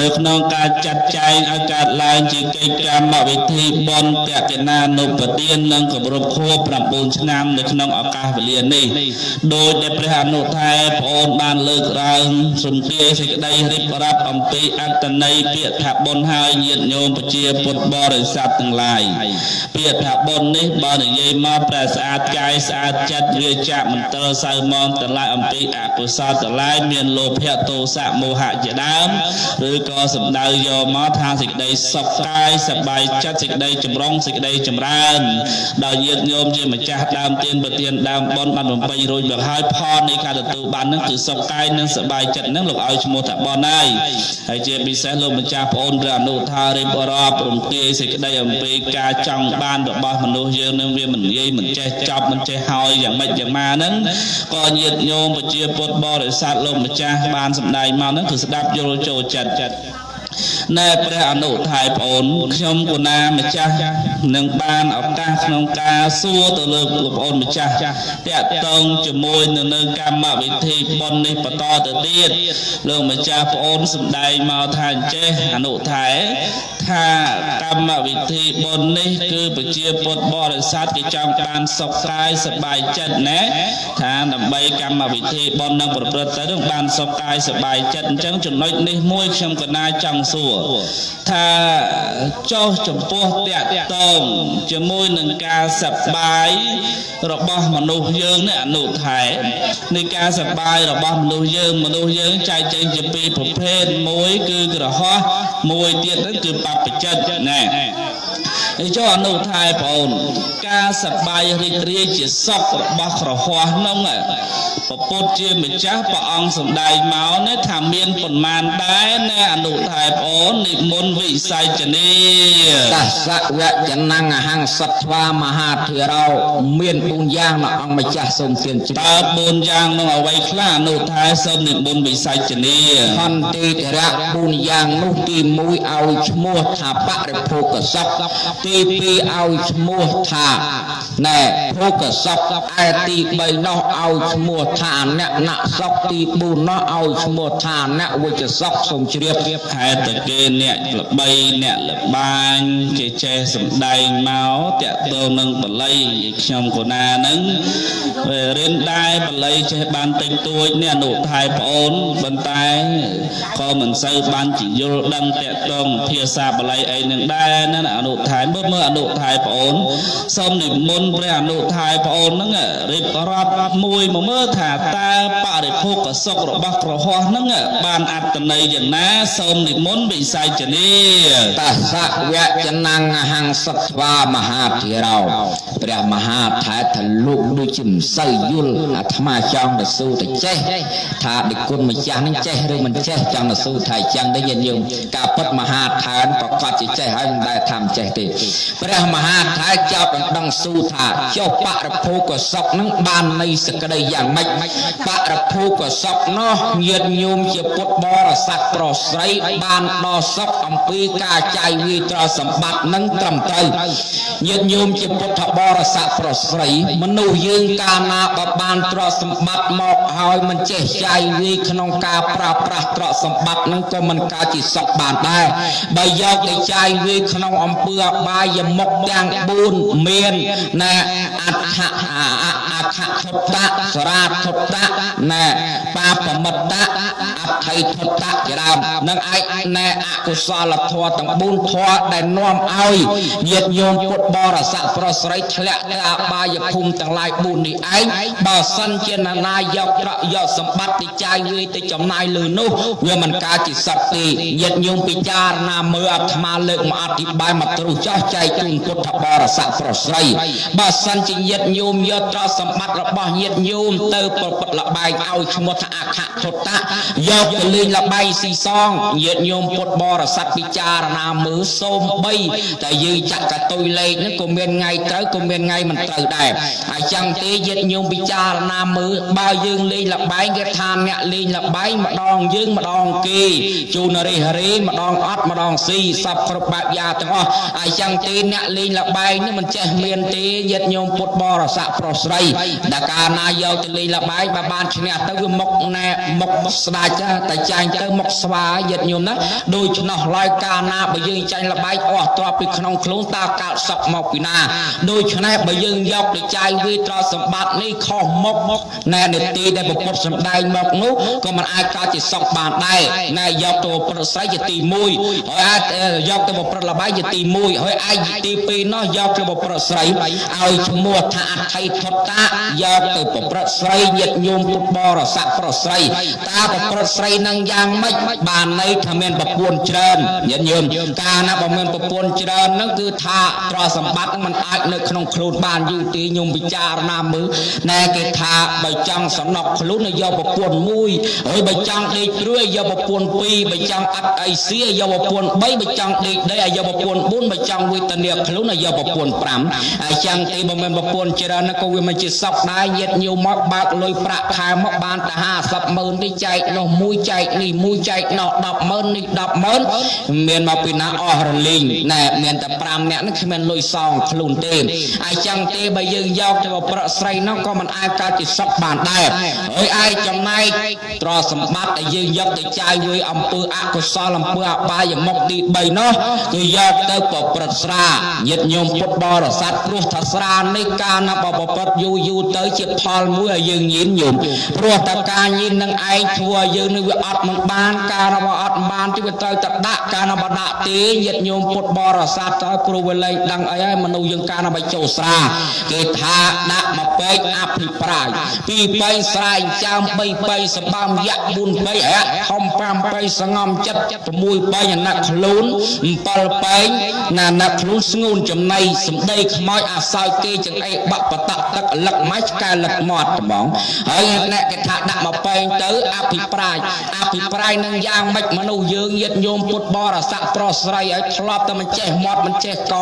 នៅក្នុងការចាត់ចែងឲ្យកើតឡើងជាកិច្ចកម្មវិធីបុណ្យតេកណានុបទាននិងគម្រប់ខួប9ឆ្នាំនៅក្នុងឱកាសវេលានេះដោយដែលព្រះអនុថែប្អូនបានលើកឡើងសំទាយសេចក្តីរៀបរាប់អំពីអត្តន័យពាក្យថាបុណ្យហើយញាតិញោមប្រជាពុទ្ធបរិស័ទទាំងឡាយពាក្យថាបុណ្យនេះបើនិយាយមកព្រះស្អាតកាយស្អាតចិត្តវាចាក់មន្ទិលសៅមងទាំងឡាយអំពីអកុសលទាំងឡាយមានលោភៈទោសៈមោហៈជាដើមឬក៏សំដៅយកមកថាសេចក្តីសុខកាយសប្បាយចិត្តសេចក្តីចម្រុងសេចក្តីចម្រើនដោយញាតិញោមជាម្ចាស់ដើមទានប្រទានដើមបុណ្យបានបំពេញរួចមកហើយផលនៃការទទួលបាននឹងគឺសុខកាយនិងសប្បាយចិត្តនឹងលោកឲ្យឈ្មោះថាបុណ្យហើយជាពិសេសលោកម្ចាស់ប្អូនព្រះអនុថារៀបរាប់រំទាយសេចក្តីអំពីការចង់បានរបស់មនុស្សយើងនឹងវាមិននិយាយមិនចេះចប់មិនចេះហើយយ៉ាងម៉េចយ៉ាងម៉ាហ្នឹងក៏ញាតិញោមប្រជាពុទ្ធបរិស័ទលោកម្ចាស់បានសម្ដែងមកហ្នឹងគឺស្ដាប់យល់ចូលចិត្ត ណែព្រះអនុថៃប្អូនខ្ញុំគូណាម្ចាស់នឹងបានឱកាសក្នុងការសួរទៅលើបងប្អូនម្ចាស់តាក់ទងជាមួយនៅកម្មវិធីបុណ្យនេះបន្តទៅទៀតលោកម្ចាស់ប្អូនសម្ដែងមកថាអញ្ចេះអនុថៃថាកម្មវិធីបុណ្យនេះគឺប្រជាពុទ្ធបរិស័ទគេចង់បានសុខកាយសប្បាយចិត្តណាថាដើម្បីកម្មវិធីបុណ្យនឹងប្រព្រឹត្តទៅនឹងបានសុខកាយសប្បាយចិត្តអញ្ចឹងចំណុចនេះមួយខ្ញុំកណាចង់សួរថាចុះចំពោះតាក់ទងជាមួយនឹងការសប្បាយរបស់មនុស្សយើងនេះអនុថែនៃការសប្បាយរបស់មនុស្សយើងចែកចេញជាពីរប្រភេទមួយគឺក្រហោះមួយទៀតហ្នឹងគឺបព្វជិតណាឯចុះអនុថែបងអូនការសប្បាយរីករាយជាសុខរបស់ក្រហោះហ្នឹងព្រះពុទ្ធជាម្ចាស់ព្រះអង្គសម្ដែងមកណាថាមានប៉ុន្មានដែរណាអនុថែបងអូននិមន្តវិស័យជនីតសវៈចនង្ហហង្សត្វាមហាធិរោមាន4យ៉ាងណាអង្គម្ចាស់សូមទានជ្រាប4យ៉ាងនោះអ្វីខ្លះអនុថែសូមនិមន្តវិស័យជនីហន្តិធរៈ4យ៉ាងនោះទី1ឲ្យឈ្មោះថាបរិភោគសុខទី2ឲ្យឈ្មោះថាណែភោគសុខឯទី3នោះឲ្យឈ្មោះថាអនៈសុខទី4នោះឲ្យឈ្មោះថាអនវិជ្ជសុខសូមជ្រាបហេតុតែគេអ្នកល្បីអ្នកល្បាញគេចេះសម្ដែងមកតាក់ទងនឹងបល័យខ្ញុំកូណាហ្នឹងរៀនដែរបល័យចេះបានតិចតួចនេះអនុថែប្អូនប៉ុន្តែក៏មិនសូវបានជយល់ដឹងតាក់ទងភាសាបល័យអីនឹងដែរណាអនុថែមើលអនុថែប្អូនសូមនិមន្តព្រះអនុថែប្អូនហ្នឹងរៀបរាប់មួយមកមើលថាតើបរិភោគសុខរបស់ក្រហោះហ្នឹងបានអត្តន័យយ៉ាងណាសូមនិមន្តវិស័យជនីតសវៈចនង្ហហង្សត្វាមហាធិរោព្រះមហាថែថលុកដូចជាមិនសូវយល់អាត្មាចង់ទៅស៊ូទៅចេះថាដឹកគុណម្ចាស់នឹងចេះឬមិនចេះចង់ទៅស៊ូថាអញ្ចឹងទេញាតិញោមការពិតមហាថែប្រកាសជាចេះហើយមិនដែលថាមិនចេះទេព្រះមហាថែចាប់ដណ្ដឹងស៊ូថាចុះបរិភោគសុខនឹងបាននៃសក្តីយ៉ាងម៉េចបរិភោគសុខនោះញាតិញោមជាពុទ្ធបរិស័ទប្រុសស្រីបានដល់សុខអំពីការចាយវាយទ្រព្យសម្បត្តិនឹងត្រឹមត្រូវញាតិញោមជាពុទ្ធបរិស័ទប្រុសស្រីមនុស្សយើងកាលណាក៏បានទ្រព្យសម្បត្តិមកហើយមិនចេះចាយវាយក្នុងការប្រើប្រាស់ទ្រព្យសម្បត្តិនឹងក៏មិនកើតជាសុខបានដែរបើយកទៅចាយវាយក្នុងអំពើអបាយមុខទាំង4មានណែអដ្ឋធត្តៈសរាធត្តៈណែបាបមិត្តៈអថៃធត្តៈជាដើមនឹងឯកណែអកុសលធម៌ទាំង4ធម៌ដែលនាំឲ្យញាតិញោមពុទ្ធបរិស័ទប្រុសស្រីធ្លាក់ទៅអបាយភូមិទាំងឡាយ4នេះឯងបើសិនជាណានាយកទ្រព្យយកសម្បត្តិទៅចាយវាយទៅចំណាយលើនោះវាមិនកើតជាសត្វទេញាតិញោមពិចារណាមើលអាត្មាលើកមកអធិប្បាយមកទ្រុសចោះចែកជូនពុទ្ធបរិស័ទប្រុសស្រីបើសិនជាញាតិញោមយកទ្រព្យសម្បត្តិរបស់ញាតិញោមទៅប្រព្រឹត្តលបែងឲ្យឈ្មោះថាអខធត្តៈយកទៅលេងលបែងស៊ីសងញាតិញោមពុទ្ធបរិស័ទពិចារណាមើលសូម្បីតែយើងចាក់កតុយលេខនេះក៏មានថ្ងៃត្រូវក៏មានថ្ងៃមិនត្រូវដែរហើយចឹងទេញាតិញោមពិចារណាមើលបើយើងលេងលបែងគេថាអ្នកលេងលបែងម្ដងយើងម្ដងគេជូនរិះរេម្ដងអត់ម្ដងស៊ីសពគ្រប់បែបយ៉ាងទាំងអស់ហើយចឹងទេអ្នកលេងលបែងនេះមិនចេះមានទេញាតិញោមពុទ្ធបរិស័ទប្រុសស្រីដែលកាលណាយកទៅលេងលបែងបើបានឈ្នះទៅវាមុខណែមុខស្ដាច់តែចាញ់ទៅមុខស្វាញាតិញោមណាដូច្នោះឡើយកាលណាបើយើងចាញ់លបែងអស់ទ្រព្យពីក្នុងខ្លួនតើកើតសុខមកពីណាដូច្នេះបើយើងយកទៅចាយវាយទ្រព្យសម្បត្តិនេះខុសមុខណែនេតិដែលពុទ្ធសម្ដែងមកនោះក៏មិនអាចកើតជាសុខបានដែរណែយកទៅប្រព្រឹត្តស្រីជាទី1ហើយអាចយកទៅប្រព្រឹត្តលបែងជាទី1ហើយឯងទី2នោះយកទៅប្រព្រឹត្តស្រីឲ្យឈ្មោះថាអថៃធត្តៈយកទៅប្រព្រឹត្តស្រីញាតិញោមពុទ្ធបរិស័ទប្រុសស្រីតើប្រព្រឹត្តស្រីនឹងយ៉ាងម៉េចបានន័យថាមានប្រពន្ធច្រើនញាតិញោមកាលណាបើមានប្រពន្ធច្រើនហ្នឹងគឺថាទ្រព្យសម្បត្តិហ្នឹងมันអាចនៅក្នុងខ្លួនបានយូរទេញោមពិចារណាមើលណែគេថាបើចង់សំណុកខ្លួនយកប្រពន្ធ1ហើយបើចង់ដេកព្រួយយកប្រពន្ធ2បើចង់អត់អីសៀយកប្រពន្ធ3បើចង់ដេកដីយកប្រពន្ធ4បើចង់វេទនាខ្លួនយកប្រពន្ធ5ហើយចឹងទេបើមានប្រពន្ធច្រើនក៏វាមិនជាសោកដែរញាតិញោមមកបើកលុយប្រាក់ខែមកបានតែ 50,000នេះចែកនោះមួយចែកនេះមួយចែកនោះ10,000នេះ10,000មានមកពីណាអស់រលីងណែមានតែ5នាក់នេះគ្មានលុយសងខ្លួនទេហើយចឹងទេបើយើងយកទៅប្រក់ស្រីនោះក៏មិនអាចកើតជាសុខបានដែរហើយឯចំណែកទ្រព្យសម្បត្តិដែលយើងយកទៅចាយវាយអំពើអកុសលអំពើអបាយមុខទី3នោះគឺយកទៅប្រព្រឹត្តស្រាញាតិញោមពុទ្ធបរិស័ទព្រោះថាស្រានេះកាលណាបបប្រព្រឹត្តយូរទៅជាផលមួយឲ្យយើងញៀនញោមព្រោះតែការញៀននឹងឯងធ្វើឲ្យយើងនឹងវាអត់មិនបានកាលណាបើអត់បានទីវាត្រូវតែដាក់កាលណាបើដាក់ទេញាតិញោមពុទ្ធបរិស័ទទៅគ្រូវិលែងដឹងអីហើយមនុស្សយើងកាលណាបើចូលស្រាគេថាដាក់មកពេកអភិប្រាយ2ពេញស្រែងចាំ3ពេញសម្បំយៈ4ពេញធំ5ពេញសងំចិត្ត6ពេញអាណត្តិខ្លួន7ពេញណាអាណត្តិខ្លួនស្ងួនចំណៃសម្ដីខ្មោចអាសោចគេចង្អេបាក់បតៈទឹកលឹកម៉ាច់ឆ្កែលឹកមាត់ត្មងហើយអ្នកគេថាដាក់មកពេងទៅអភិប្រាយនឹងយ៉ាងម៉េចមនុស្សយើងញាតិញោមពុទ្ធបរិស័ទប្រុសស្រីឲ្យធ្លាប់តែមិនចេះមាត់មិនចេះក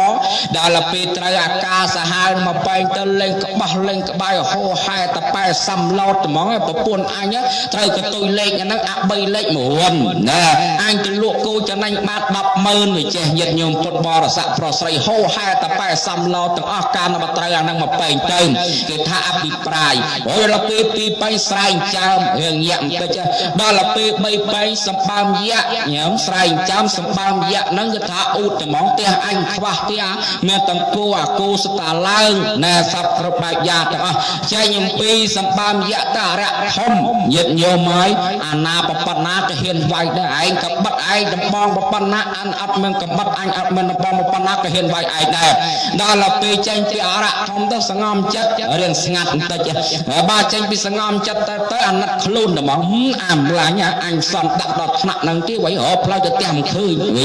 ដល់ពេលត្រូវអាការសាហាវមកពេងទៅលេងក្បោះលេងក្បាយហោហែតប៉ែសំឡោតត្មងឲ្យប្រពន្ធអញត្រូវកតុយលេខហ្នឹងអា3លេខ1ណាអញទៅលក់គោចំណេញបាន10,000វាចេះញាតិញោមពុទ្ធបរិស័ទប្រុសស្រីហោហែតប៉ែសំឡោតទាំងអស់ការមកត្រូវអាហ្នឹងមកពេងទៅគេថាអភិប្រាយហើយដល់ពេល2ពេញស្រែងចើមរឿងញាក់បន្តិចដល់ពេល3ពេញសម្បើមយៈញោមស្រែងចើមសម្បើមយៈហ្នឹងគេថាអ៊ូតត្មងផ្ទះអញខ្វះផ្ទះមានទាំងគោអាគោស្តាឡើងណែសັບគ្រប់បែបយ៉ាងទាំងអស់ចេញអំពីសម្បើមយៈតារៈធំញាតិញោមហើយអាណាបបណាក៏ហ៊ានវាយដែរឯងក៏បិទឯងដំបងបបណាអញអត់មានកំបិតអញអត់មានដំបងបបណាក៏ហ៊ានវាយឯងដែរដល់ពេលចេញពីអរៈធំទៅសងំចិត្តរឿងស្ងាត់បន្តិចបើចេញពីសងំចិត្តទៅអាណិតខ្លួនត្មងអាម្លាញ់អញសន់ដាក់ដល់ថ្នាក់ហ្នឹងគេវៃរកផ្លូវទៅផ្ទះមិនឃើញវា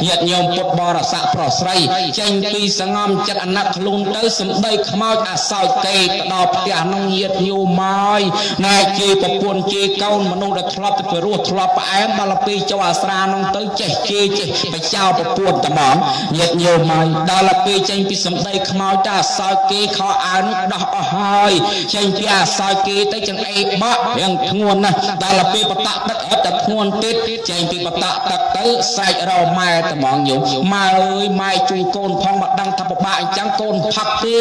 ញាតិញោមពុទ្ធបរិស័ទប្រុសស្រីចេញពីសងំចិត្តអាណិតខ្លួនទៅសម្ដីខ្មោចអាសោចគេទៅដល់ផ្ទះហ្នឹងញាតិញោមមកណែជេរប្រពន្ធជេរកូនមនុស្សដែលធ្លាប់ទៅពីរស់ធ្លាប់ផ្អែមដល់ពេលចូលអាស្រាហ្នឹងទៅចេះជេរចេះបចោលប្រពន្ធត្មងញាតិញោមមកដល់ពេលចេញពីសម្ដីខ្មោចទៅអាសោចគេខោអាវនោះដោះអស់ហើយចេញពីអាសោចគេទៅចង្អេបក់រឿងធ្ងន់ណាស់ដល់ពេលបតៈទឹកអត់តែធ្ងន់ទៀតចេញពីបតៈទឹកទៅស្រែករកម៉ែត្មងញោមម៉ែអើយម៉ែជួយកូនផងមកដឹងថាពិបាកអញ្ចឹងកូនផឹកទេ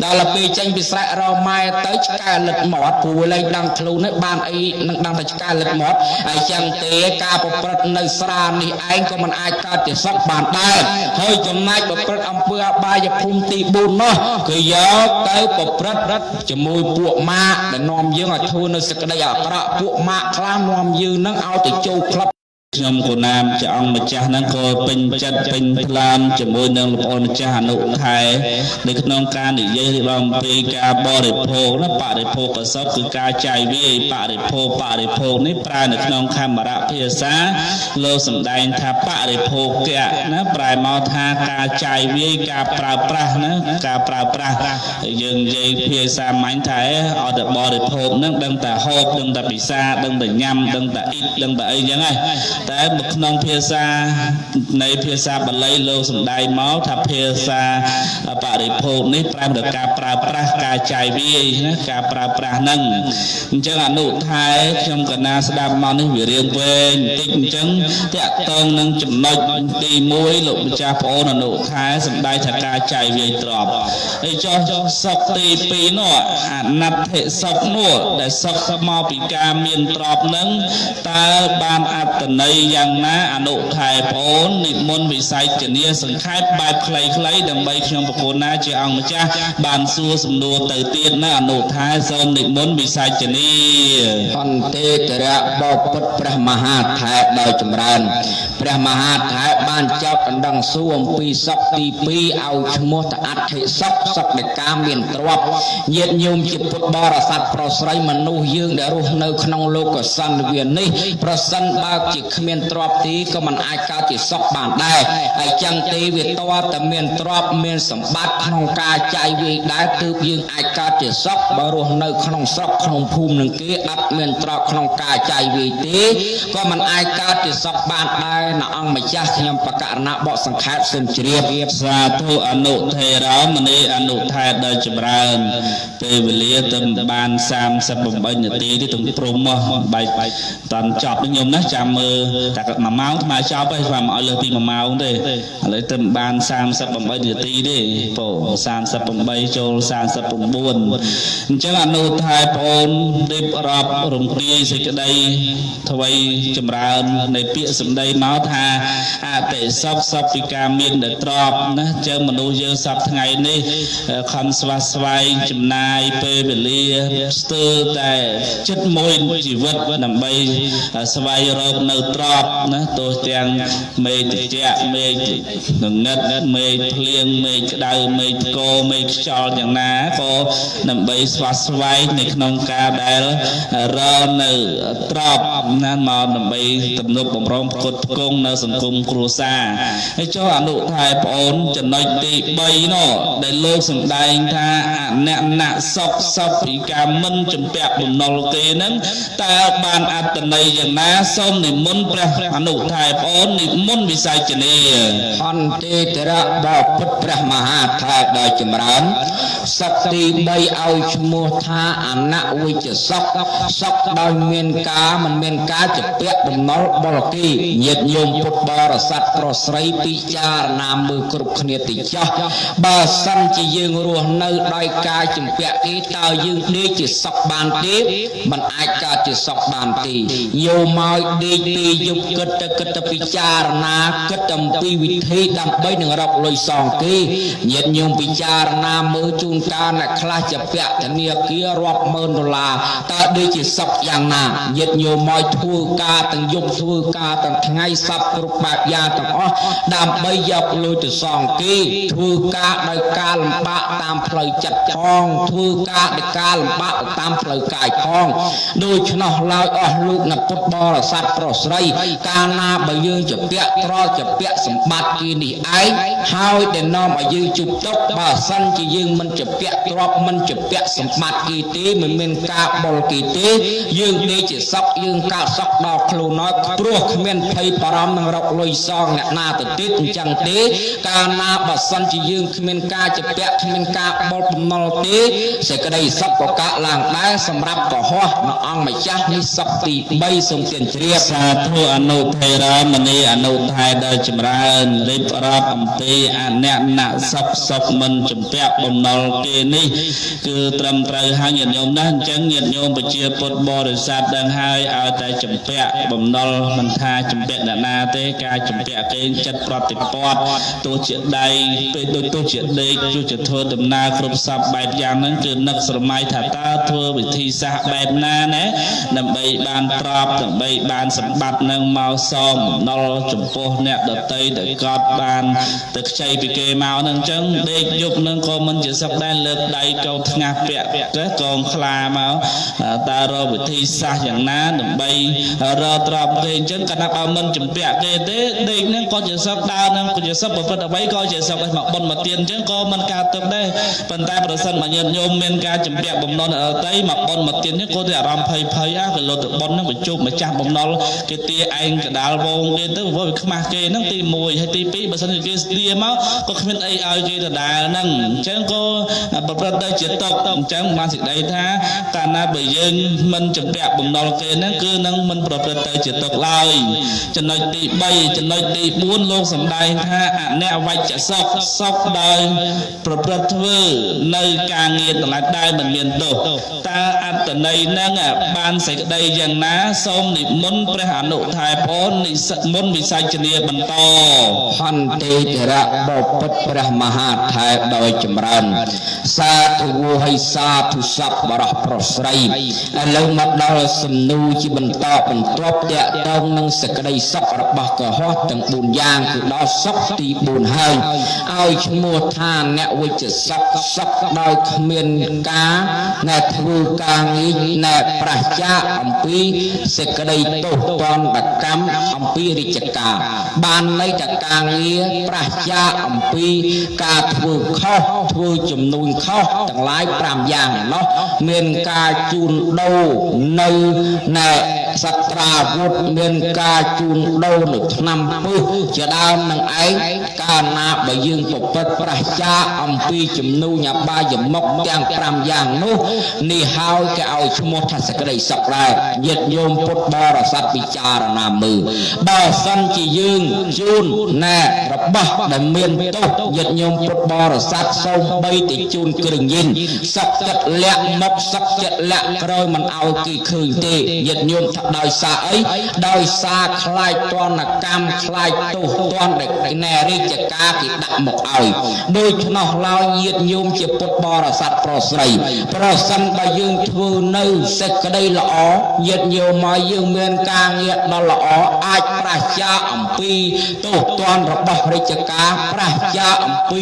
ដល់ពេលចេញពីស្រែករកម៉ែទៅឆ្កែលិតមាត់ព្រោះលែងដឹងខ្លួនហើយបានអីនឹងដឹងថាឆ្កែលិតមាត់ហើយចឹងទេការប្រព្រឹត្តនៅស្រានេះឯងក៏មិនអាចកើតជាសុខបានដែរហើយចំណែកប្រព្រឹត្តអំពើអបាយភូមិទី4នោះគឺយកទៅប្រព្រឹត្តជាមួយពួកម៉ាកដែលនាំយើងឲ្យធ្វើនៅសេចក្តីអាក្រក់ពួកម៉ាកខ្លះនាំយើងនឹងឲ្យទៅចូលក្លឹបខ្ញុំគូណាមព្រះអង្គម្ចាស់ហ្នឹងក៏ពេញចិត្តពេញថ្លើមជាមួយនឹងលោកប្អូនម្ចាស់អនុថែនៅក្នុងការនិយាយរៀបអំពីការបរិភោគណាបរិភោគកសុខគឺការចាយវាយបរិភោគនេះប្រើនៅក្នុងខមរៈភាសាលោកសម្ដែងថាបរិភោគៈណាប្រែមកថាការចាយវាយការប្រើប្រាស់ណាការប្រើប្រាស់យើងនិយាយភាសាមាញ់ថាអត់តែបរិភោគហ្នឹងដឹងតែហូបដឹងតែពិសាដឹងតែញ៉ាំដឹងតែអ៊ីតដឹងតែអីចឹងហើយតែក្នុងភាសានៃភាសាបាលីលោកសំដែងមកថាភាសាបរិភោគនេះប្រែមកការប្រើប្រាស់ការចាយវាយណាការប្រើប្រាស់ហ្នឹងអញ្ចឹងអនុថែខ្ញុំកណាស្ដាប់មកនេះវារៀងវែងបន្តិចអញ្ចឹងតាក់ទងនឹងចំណុចទី1លោកម្ចាស់ប្អូនអនុថែសំដែងថាការចាយវាយទ្រព្យហើយចុះសុខទី2នោះអនត្តិសុខនោះដែលសុខមកពីការមានទ្រព្យហ្នឹងតើបានអត្តន័យយ៉ាងណាអនុថែប្អូននិមន្តវិស័យជំនាញសង្ខេបបែបខ្លីៗដើម្បីខ្ញុំប្រគុណណាជាអង្គម្ចាស់បានសួរសំណួរទៅទៀតណាអនុថែសូមនិមន្តវិស័យជំនាញអន្តេតរៈបពុទ្ធព្រះមហាថែដោយចម្រើនព្រះមហាថែបានចោទដណ្ដឹងសួរអំពីសុខទី2ឲ្យឈ្មោះថាអដ្ឋិសុខសុខនៃការមានទ្រព្យញាតិញោមជាពុទ្ធបរិស័ទប្រុសស្រីមនុស្សយើងដែលរស់នៅក្នុងលោកសន្និវាននេះប្រសិនបើជាឃ គ្មានទ្រព្យទីក៏មិនអាចកើតជាសុខបានដែរហើយចឹងទេវាតើតែមានទ្រព្យមានសម្បត្តិក្នុងការចាយវាយដែរទើបយើងអាចកើតជាសុខបើរស់នៅក្នុងស្រុកក្នុងភូមិនឹងគេអត់មានទ្រព្យក្នុងការចាយវាយទេក៏មិនអាចកើតជាសុខបានដែរណាអង្គម្ចាស់ខ្ញុំបកករណបកសង្ខេបសូមជ្រាបសាធុអនុថេរមនីអនុថេរដល់ចម្រើនពេលវេលាទៅបាន38នាទីទេទាំងព្រមមកបែកតាន់ចប់ខ្ញុំណាចាំមើលតែ1ម៉ោងស្មើចប់ហើយស្មើមកឲ្យលើសពី1ម៉ោងទេឥឡូវទៅបាន38នាទីទេពោ38ចូល39អញ្ចឹងអនុថេរបងអូនរៀបរាប់រំលាយសេចក្តីថ្មីចម្រើននៃពាក្យសម្ដីមកថាអតិសពសពពីការមានដែលទ្របណាអញ្ចឹងមនុស្សយើងសពថ្ងៃនេះខំស្វះស្វែងចំណាយពេលវេលាស្ទើរតែចិត្តមួយជីវិតដើម្បីស្វែងរកនៅទ្របណាទោះទាំងមេឃត្រជាក់មេឃងងឹតមេឃភ្លៀងមេឃក្តៅមេឃផ្គរមេឃខ្យល់យ៉ាងណាក៏ដើម្បីស្វះស្វែងនៅក្នុងការដែលរកនៅទ្របណាមកដើម្បីទំនុកបំរុងផ្គត់ផ្គង់នៅសង្គមគ្រួសារហើយចុះអនុថេរប្អូនចំណុចទី3នោះដែលលោកសម្ដែងថាអ្នកណាក់សុខសុខពីការមិនជំពាក់បំណុលគេហ្នឹងតើបានអត្តន័យយ៉ាងណាសូមនិមន្តព្រះអនុថេរប្អូននិមន្តវិស័យជនីអន្តេតរៈបពុទ្ធព្រះមហាថេរដ៏ចម្រើនសុខទី3ឲ្យឈ្មោះថាអនវិជ្ជសុខសុខដោយមានការមិនមានការជំពាក់បំណុលបលគីញាតិញោមពុទ្ធបរិស័ទប្រុសស្រីពិចារណាមើលគ្រប់គ្នាទីចោះបើសិនជាយើងរស់នៅដោយការជំពាក់គេតើយើងដេកជាសុខបានទេមិនអាចកើតជាសុខបានទេយោមកដេកពីយប់គិតទៅពិចារណាគិតអំពីវិធីដើម្បីនឹងរកលុយសងគេញាតិញោមពិចារណាមើលជួនកាលអ្នកខ្លះជាពាក់ធនាគាររាប់ម៉ឺនដុល្លារតើដូចជាសុខយ៉ាងណាញាតិញោមមកធ្វើការទាំងយប់ធ្វើការទាំងថ្ងៃសពគ្រប់បែបយ៉ាងទាំងអស់ដើម្បីយកលុយទៅសងគេធ្វើការដោយការលំបាកតាមផ្លូវចិត្តផងធ្វើការដោយការលំបាកតាមផ្លូវកាយផងដូច្នោះឡើយអស់លោកអ្នកពុទ្ធបរិស័ទប្រុសស្រីកាលណាបើយើងជាពាក់ត្រជាពាក់សម្បត្តិគេនេះឯងហើយដែលនាំឲ្យយើងជប់ទុកបើសិនជាយើងមិនជាពាក់ទ្រព្យមិនជាពាក់សម្បត្តិគេទេមិនមានការបលគេទេយើងដេកជាសុខយើងកើតសុខដល់ខ្លួនហើយព្រោះគ្មានភ័យបារម្ភនឹងរកលុយសងអ្នកណាទៅទៀតអញ្ចឹងទេកាលណាបើសិនជាយើងគ្មានការជាពាក់គ្មានការបលបំណុលទេសេចក្តីសុខក៏កើតឡើងដែរសម្រាប់កុហកនៅអង្គម្ចាស់នេះសុខទី3សូមទានជ្រាបសាធុអនុថេរមនីអនុថេរដល់ចម្រើនរៀបរាប់អំពីអអ្នកណាក់សុខមិនជំពាក់បំណុលគេនេះគឺត្រឹមត្រូវហើយញាតិញោមណាអញ្ចឹងញាតិញោមប្រជាពុទ្ធបរិស័ទដឹងហើយឲ្យតែជំពាក់បំណុលមិនថាជំពាក់អ្នកណាទេការជំពាក់គេចិត្តប្រតិបត្តិទោះជាដៃពេលដូចទោះជាដេកទោះជាធ្វើដំណើរគ្រប់សពបែបយ៉ាងហ្នឹងគឺនឹកស្រមៃថាតើធ្វើវិធីសាស្ត្របែបណាណាដើម្បីបានប្រាប់ដើម្បីបានសម្បត្តិនឹងមកសមបំណុលចំពោះអ្នកដតីដែលកត់បានទៅខ្ចីពីគេមកហ្នឹងអញ្ចឹងដេកយប់ហ្នឹងក៏មិនជាសុខដែរលើកដៃកោថ្ងាស់ពាក់ទៅកងខ្លាមកតើរកវិធីសាស្ត្រយ៉ាងណាដើម្បីរកទ្រព្យគេអញ្ចឹងគណៈបើមិនជំពាក់គេទេដេកហ្នឹងក៏ជាសុខដើរហ្នឹងក៏ជាសុខប្រព្រឹត្តអ្វីក៏ជាសុខដែរមកបុណ្យមកទានអញ្ចឹងក៏មិនកើតទុកដែរប៉ុន្តែប្រសិនបើញាតិញោមមានការជំពាក់បំណុលអតីមកបុណ្យមកទាននេះក៏តែអារម្មណ៍ភ័យក៏លុតទៅបុណ្យហ្នឹងបញ្ជុំម្ចាស់បំណុលគេទាឯងកដាលវងគេទៅវាខ្មាស់គេហ្នឹងទី1ហើយទី2បើសិនជាគេស្ទាមកក៏គ្មានអីឲ្យគេដដែលហ្នឹងអញ្ចឹងក៏ប្រព្រឹត្តទៅជាតុកអញ្ចឹងបានសេចក្តីថាកាលណាបើយើងមិនជំពាក់បំណុលគេហ្នឹងគឺនឹងមិនប្រព្រឹត្តទៅជាតុកឡើយចំណុចទី3ចំណុចទី4លោកសម្ដែងថាអអ្នកវច្ចសុខដោយប្រព្រឹត្តធ្វើនៅការងារតម្លៃដែលមិនមានទោសតើអត្តន័យហ្នឹងបានសេចក្តីយ៉ាងណាសូមនិមន្តព្រះអនុថេរប្អូននិមន្តវិស័យជនីបន្តហន្តេតរៈបពុទ្ធព្រះមហាថេរដោយចម្រើនសាធុហើយសាធុសពបរោះប្រុសស្រីឥឡូវមកដល់សំណួរជាបន្តបន្ទាប់តាក់ទងនឹងសេចក្តីសុខរបស់កុហកទាំង4យ៉ាងគឺដល់សុខទី4ហើយឲ្យឈ្មោះថាអ្នកវិជ្ជសុខដោយគ្មានការណែធ្វើការងារណែប្រះចាកអំពីសេចក្តីទោសទណ្ តកម្មអំពីរាជការបានន័យថាការងារប្រឆាអំពីការធ្វើខុសធ្វើជំនួញខុសទាំងឡាយ5យ៉ាងនោះមានការជូនដូរនៅណែសត្រាវុធមានការជូនដូរនៅឆ្នាំពឹសជាដើមនឹងឯងកាលណាបើយើងប្រព្រឹត្តប្រឆាអំពីជំនួញអបាយមុខទាំង5យ៉ាងនោះនេះហើយគេឲ្យឈ្មោះថាសេចក្តីសុខដែរញាតិញោមពុទ្ធបរិស័ទពិចារណាមើលបើសិនជាយើងជូនណែរបស់ដែលមានទោសញាតិញោមពុទ្ធបរិស័ទសូម្បីតែជូនគ្រឿងញៀនសឹកចិត្តលាក់មុខសឹកចិត្តលាក់ក្រោយមិនឲ្យគេឃើញទេញាតិញោមថាដោយសារអីដោយសារខ្លាចទណ្ឌកម្មខ្លាចទោសទណ្ឌដែលណែរាជការគេដាក់មកឲ្យដូច្នោះឡើយញាតិញោមជាពុទ្ធបរិស័ទប្រុសស្រីប្រសិនបើយើងធ្វើនៅសេចក្តីល្អញាតិញោមមកយើងមានការងារដ៏ល្អអាចប្រឆាអំពីទោសទណ្ឌរបស់រាជការប្រឆាអំពី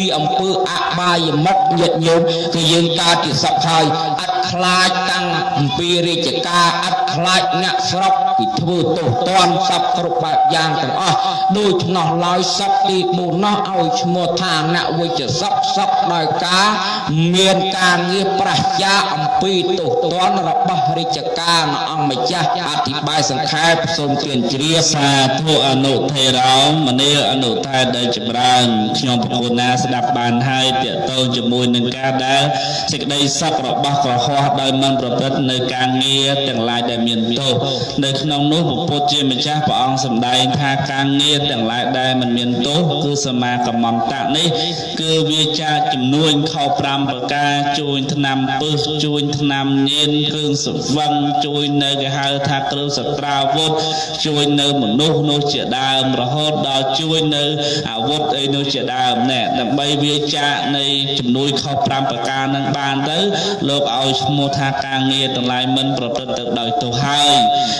អបាយមុខញាតិញោមគឺយើងកើតជាសុខហើយអត់ខ្លាចតាំងអំពីរាជការអត់ខ្លាចអ្នកស្រុកគឺធ្វើទោសទណ្ឌសពគ្រប់បែបយ៉ាងទាំងអស់ដូច្នោះឡើយសពទី4នោះឲ្យឈ្មោះថាអ្នកវិជ្ជសពសពដោយការមានការងារប្រឆាអំពីទោសទណ្ឌរបស់រាជការនៅអង្គម្ចាស់អធិប្បាយសង្ខេបសូមទានជ្រាបសាធុអនុថេរោមនាលអនុថេរដែលចម្រើនខ្ញុំប្រគុណណាស្ដាប់បានហើយតេតូនជាមួយនឹងការដែលសេចក្តីសុខរបស់ក្រហមដោយមិនប្រព្រឹត្តនៅការងារទាំងឡាយដែលមានទោសនៅក្នុងនោះពុទ្ធជាម្ចាស់ព្រះអង្គសម្ដែងថាការងារទាំងឡាយដែលមិនមានទោសគឺសមាកម្មន្តៈនេះគឺវាចាជំនួញខុស5ប្រការជួយថ្នាំពឹសជួយថ្នាំញៀនគ្រឿងសង្វឹងជួយនៅគេហៅថាគ្រឿងសត្រាវុធជួយនៅមនុស្សនោះជាដើមរហូតដល់ជួយនៅអាវុធអីនោះជាដើមណែដើម្បីវាចានៃជំនួយខុស5ប្រការនឹងបានទៅលោកឲ្យឈ្មោះថាការងារទាំងឡាយមិនប្រព្រឹត្តទៅដោយទោសហើយ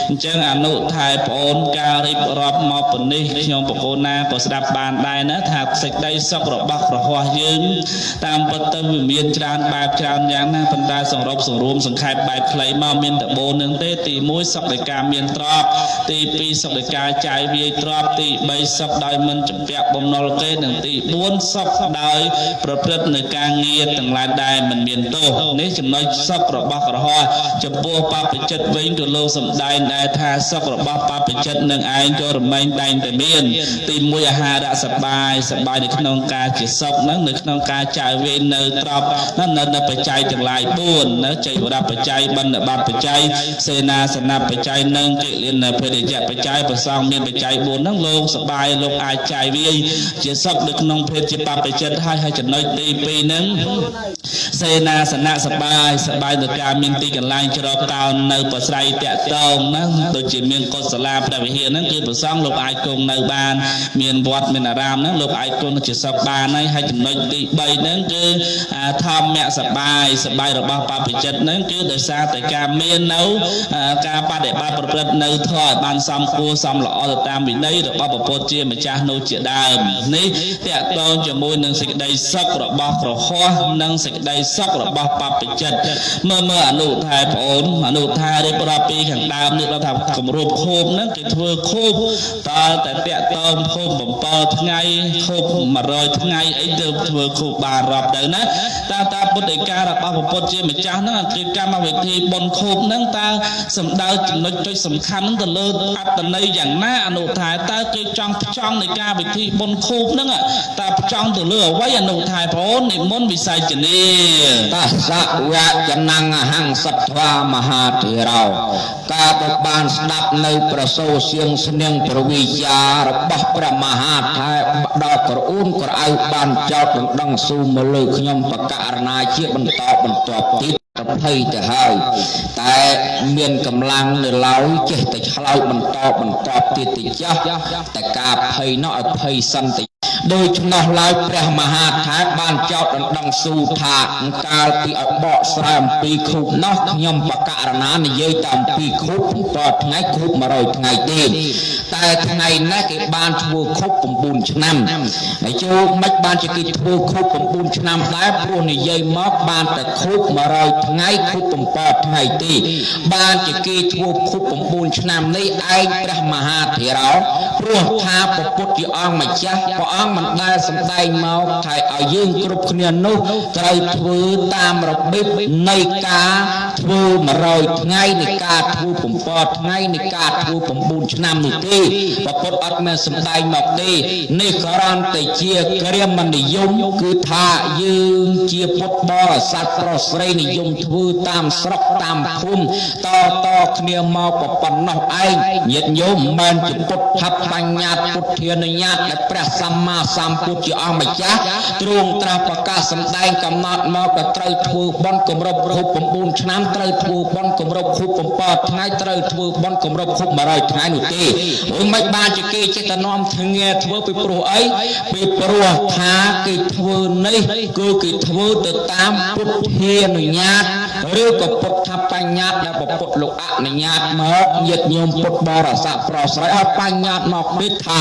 អញ្ចឹងអនុថែប្អូនការរៀបរាប់មកប៉ុណ្នេះខ្ញុំប្រកូនណាក៏ស្ដាប់បានដែរណាថាសេចក្តីសុខរបស់ព្រះហស្ថយើងតាមពិតទៅវាមានច្រើនបែបច្រើនយ៉ាងណាប៉ុន្តែសរុបសរួមសង្ខេបបែបខ្លីមកមានតែ4នឹងទេទី1សុខដោយការមានទ្រព្យទី2សុខដោយការចាយវាយទ្រព្យទី3សុខដោយមិនចម្ពាក់បំណុលគេនិងទី4សុខដោយប្រព្រឹត្តនៅការងារទាំងឡាយដែលមិនមានទោសនេះចំណុចសុខរបស់ក្រហមចំពោះបព្វជិតវិញក៏លោកសម្ដែងដែរថាសុខរបស់បព្វជិតនឹងឯងក៏រមែងតែងតែមានទី1អាហារសបាយនៅក្នុងការជាសុខហ្នឹងនៅក្នុងការចាយវាយនៅទ្រព្យនៅបច្ច័យទាំងឡាយ4នៅចៃវរបច្ច័យបណ្ឌបត្តិបច្ច័យសេនាសនៈបច្ច័យនិងកិលេនភេរយៈបច្ច័យប្រសងមានបច្ច័យ4ហ្នឹងលោកសបាយលោកអាចចាយវាយជាសុខនៅក្នុងភេទជាបព្វជិតហើយចំណុចទី2ហ្នឹងសេនាសនៈសបាយដោយការមានទីកន្លែងជ្រកកោននៅប្រស្រ័យតាក់តងហ្នឹងដូចជាមានកុសលាព្រះវិហារហ្នឹងគឺប្រសងលោកអាចគង់នៅបានមានវត្តមានអារាមហ្នឹងលោកអាចគង់ជាសុខបានហើយចំណុចទី3ហ្នឹងគឺធម្មសបាយរបស់បព្វជិតហ្នឹងគឺដោយសារតែការមាននៅការបដិបត្តិប្រព្រឹត្តនៅធម៌ឲ្យបានសមគួរសមល្អទៅតាមវិន័យរបស់ព្រះពុទ្ធជាម្ចាស់នោះជាដើមនេះតាក់ទងជាមួយនឹងសេចក្តីសុខរបស់ក្រហមនិងសេចក្តីសុខរបស់បព្វជិតមើលអនុថែប្អូនអនុថែរៀបរាប់ពីខាងដើមនេះថាគម្រប់ខូបហ្នឹងគេធ្វើខូបតើតែតាក់ទងខូប7ថ្ងៃខូប100ថ្ងៃអីទៅធ្វើខូបបានរាប់ទៅណាតើពុទ្ធិការបស់ព្រះពុទ្ធជាម្ចាស់ហ្នឹងគឺកម្មវិធីបុណ្យខូបហ្នឹងតើសំដៅចំណុចដូចសំខាន់ហ្នឹងទៅលើអត្តន័យយ៉ាងណាអនុថែតើគេចង់ផ្ចង់នៃការវិធីបុណ្យខូបហ្នឹងតើផ្ចង់ទៅលើអ្វីអនុថែប្អូននិមន្តវិស័យជនីតសវៈចនង្ហង្សត្វាមហាធិរោការបានស្ដាប់នៅប្រសូសៀងស្នៀងប្រវិយារបស់ព្រះមហាថែដល់ក្រអ៊ូនក្រអៅបានចោតដណ្ដឹងស៊ូមកលើខ្ញុំបករណាជាបន្តបន្ទាប់ទៀតប្រភ័យទៅហើយតែមានកម្លាំងនៅឡើយចេះតែឆ្លោយបន្តទៀតទីចាស់តែការភ័យនោះឲ្យភ័យសន្តិ โดยชนะลายพระมหาธาตุบ้านเจ้าดังสู่ถาการปีอเบาะสามปีคุบนอกยมประกาศนาในเยตามปีคุบปอดไงคุบมาโรยไงเต็มแต่ไงนักบ้านทัวคุบปุ่มบุญชนำไอ้โจมัดบ้านจะกิทัวคุบปุ่มบุญชนำได้พวกในเยมอกบ้านแต่คุบมาโรยไงคุบปุ่มปอดไงเต็มบ้านจะกิทัวคุบปุ่มบุญชนำในไอ้พระมหาเถระพวกท้าปปุตติอังมาจ้าพออังมันได้สำได้มาถ่ายเอายื่นกรุบเนียนุไตรถือตามระเบียบในกาถือมาโรยไงในกาถือปุ่มปอดไงในกาถือปุ่มบุญชนำนี่ตีปปุตอัตแม่สำได้มาตีในกรานแต่เชียเกรียมมันนิยมคือท่ายืนเชียปุตบอสัตว์ปรสเรนิยมถือตามสรกตามพุ่มต่อเนียมาปปันนอกไอเหยียดโยมมันจุดปุตทับปัญญาปุตเทียนญาติและพระสัมมาสัมพุทธเจ้าไม่จ้าตรงตราประกาศสำแดงกำนัดมาแต่ไตรทูบอนกมรบคุบปุ่มบุญชนะไตรทูบอนกมรบคุบปุ่มปอดไงไตรทูบอนกมรบคุบมาไรไงหนุ่ตีไม่บ้านจะเกยเจตนอมถึงเงี้ยทัวไปปลัวไอ้ไปปลัวท้าเกยทัวนี่กูเกยทัวติดตามพุทธเทียนญาติหรือกับพุทธปัญญาและปุตลุอะในญาติมาเหยียดโยมพุทธบรสะปรสไรเอาปัญญาหมอกฤทธา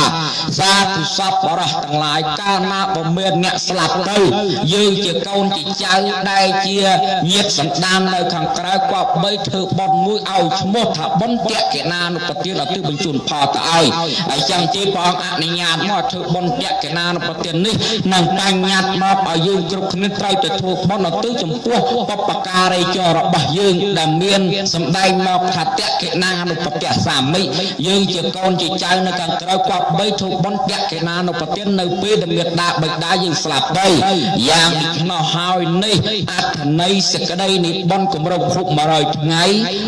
ซาตุสัพปะทั้งหลายก้าวหน้าบ่เมียนเงสลับเลยยืนเจียกนจีเจ้าได้เจียเงียบสันดานในขังกระไรกว่าใบเธอบอลมือเอาชมดถ้าบอลแกะแกนานุปฏิเราตื้อบรรจุพอตายไอ้จังจีปองอันญาติมอเธอบอลแกะแกนานุปฏินี้นั่งปัญญามาเอายืนกรุบขึ้นไตรแต่ถูกบอลเราตื้อจมพวกปปการไรจอระบยืนดำเมียนสันได้มาขัดแกะแกนานุปฏิสามิยืนเจียกนจีเจ้าในขังกระไรกว่าใบถูกบอลแกะแกนานุปฏิในปีดำเมียนดาบได้ยังสลับได้อย่างนอหอยนี่อัตในสกได้นี่บอลกมรบคุบมาเลยไง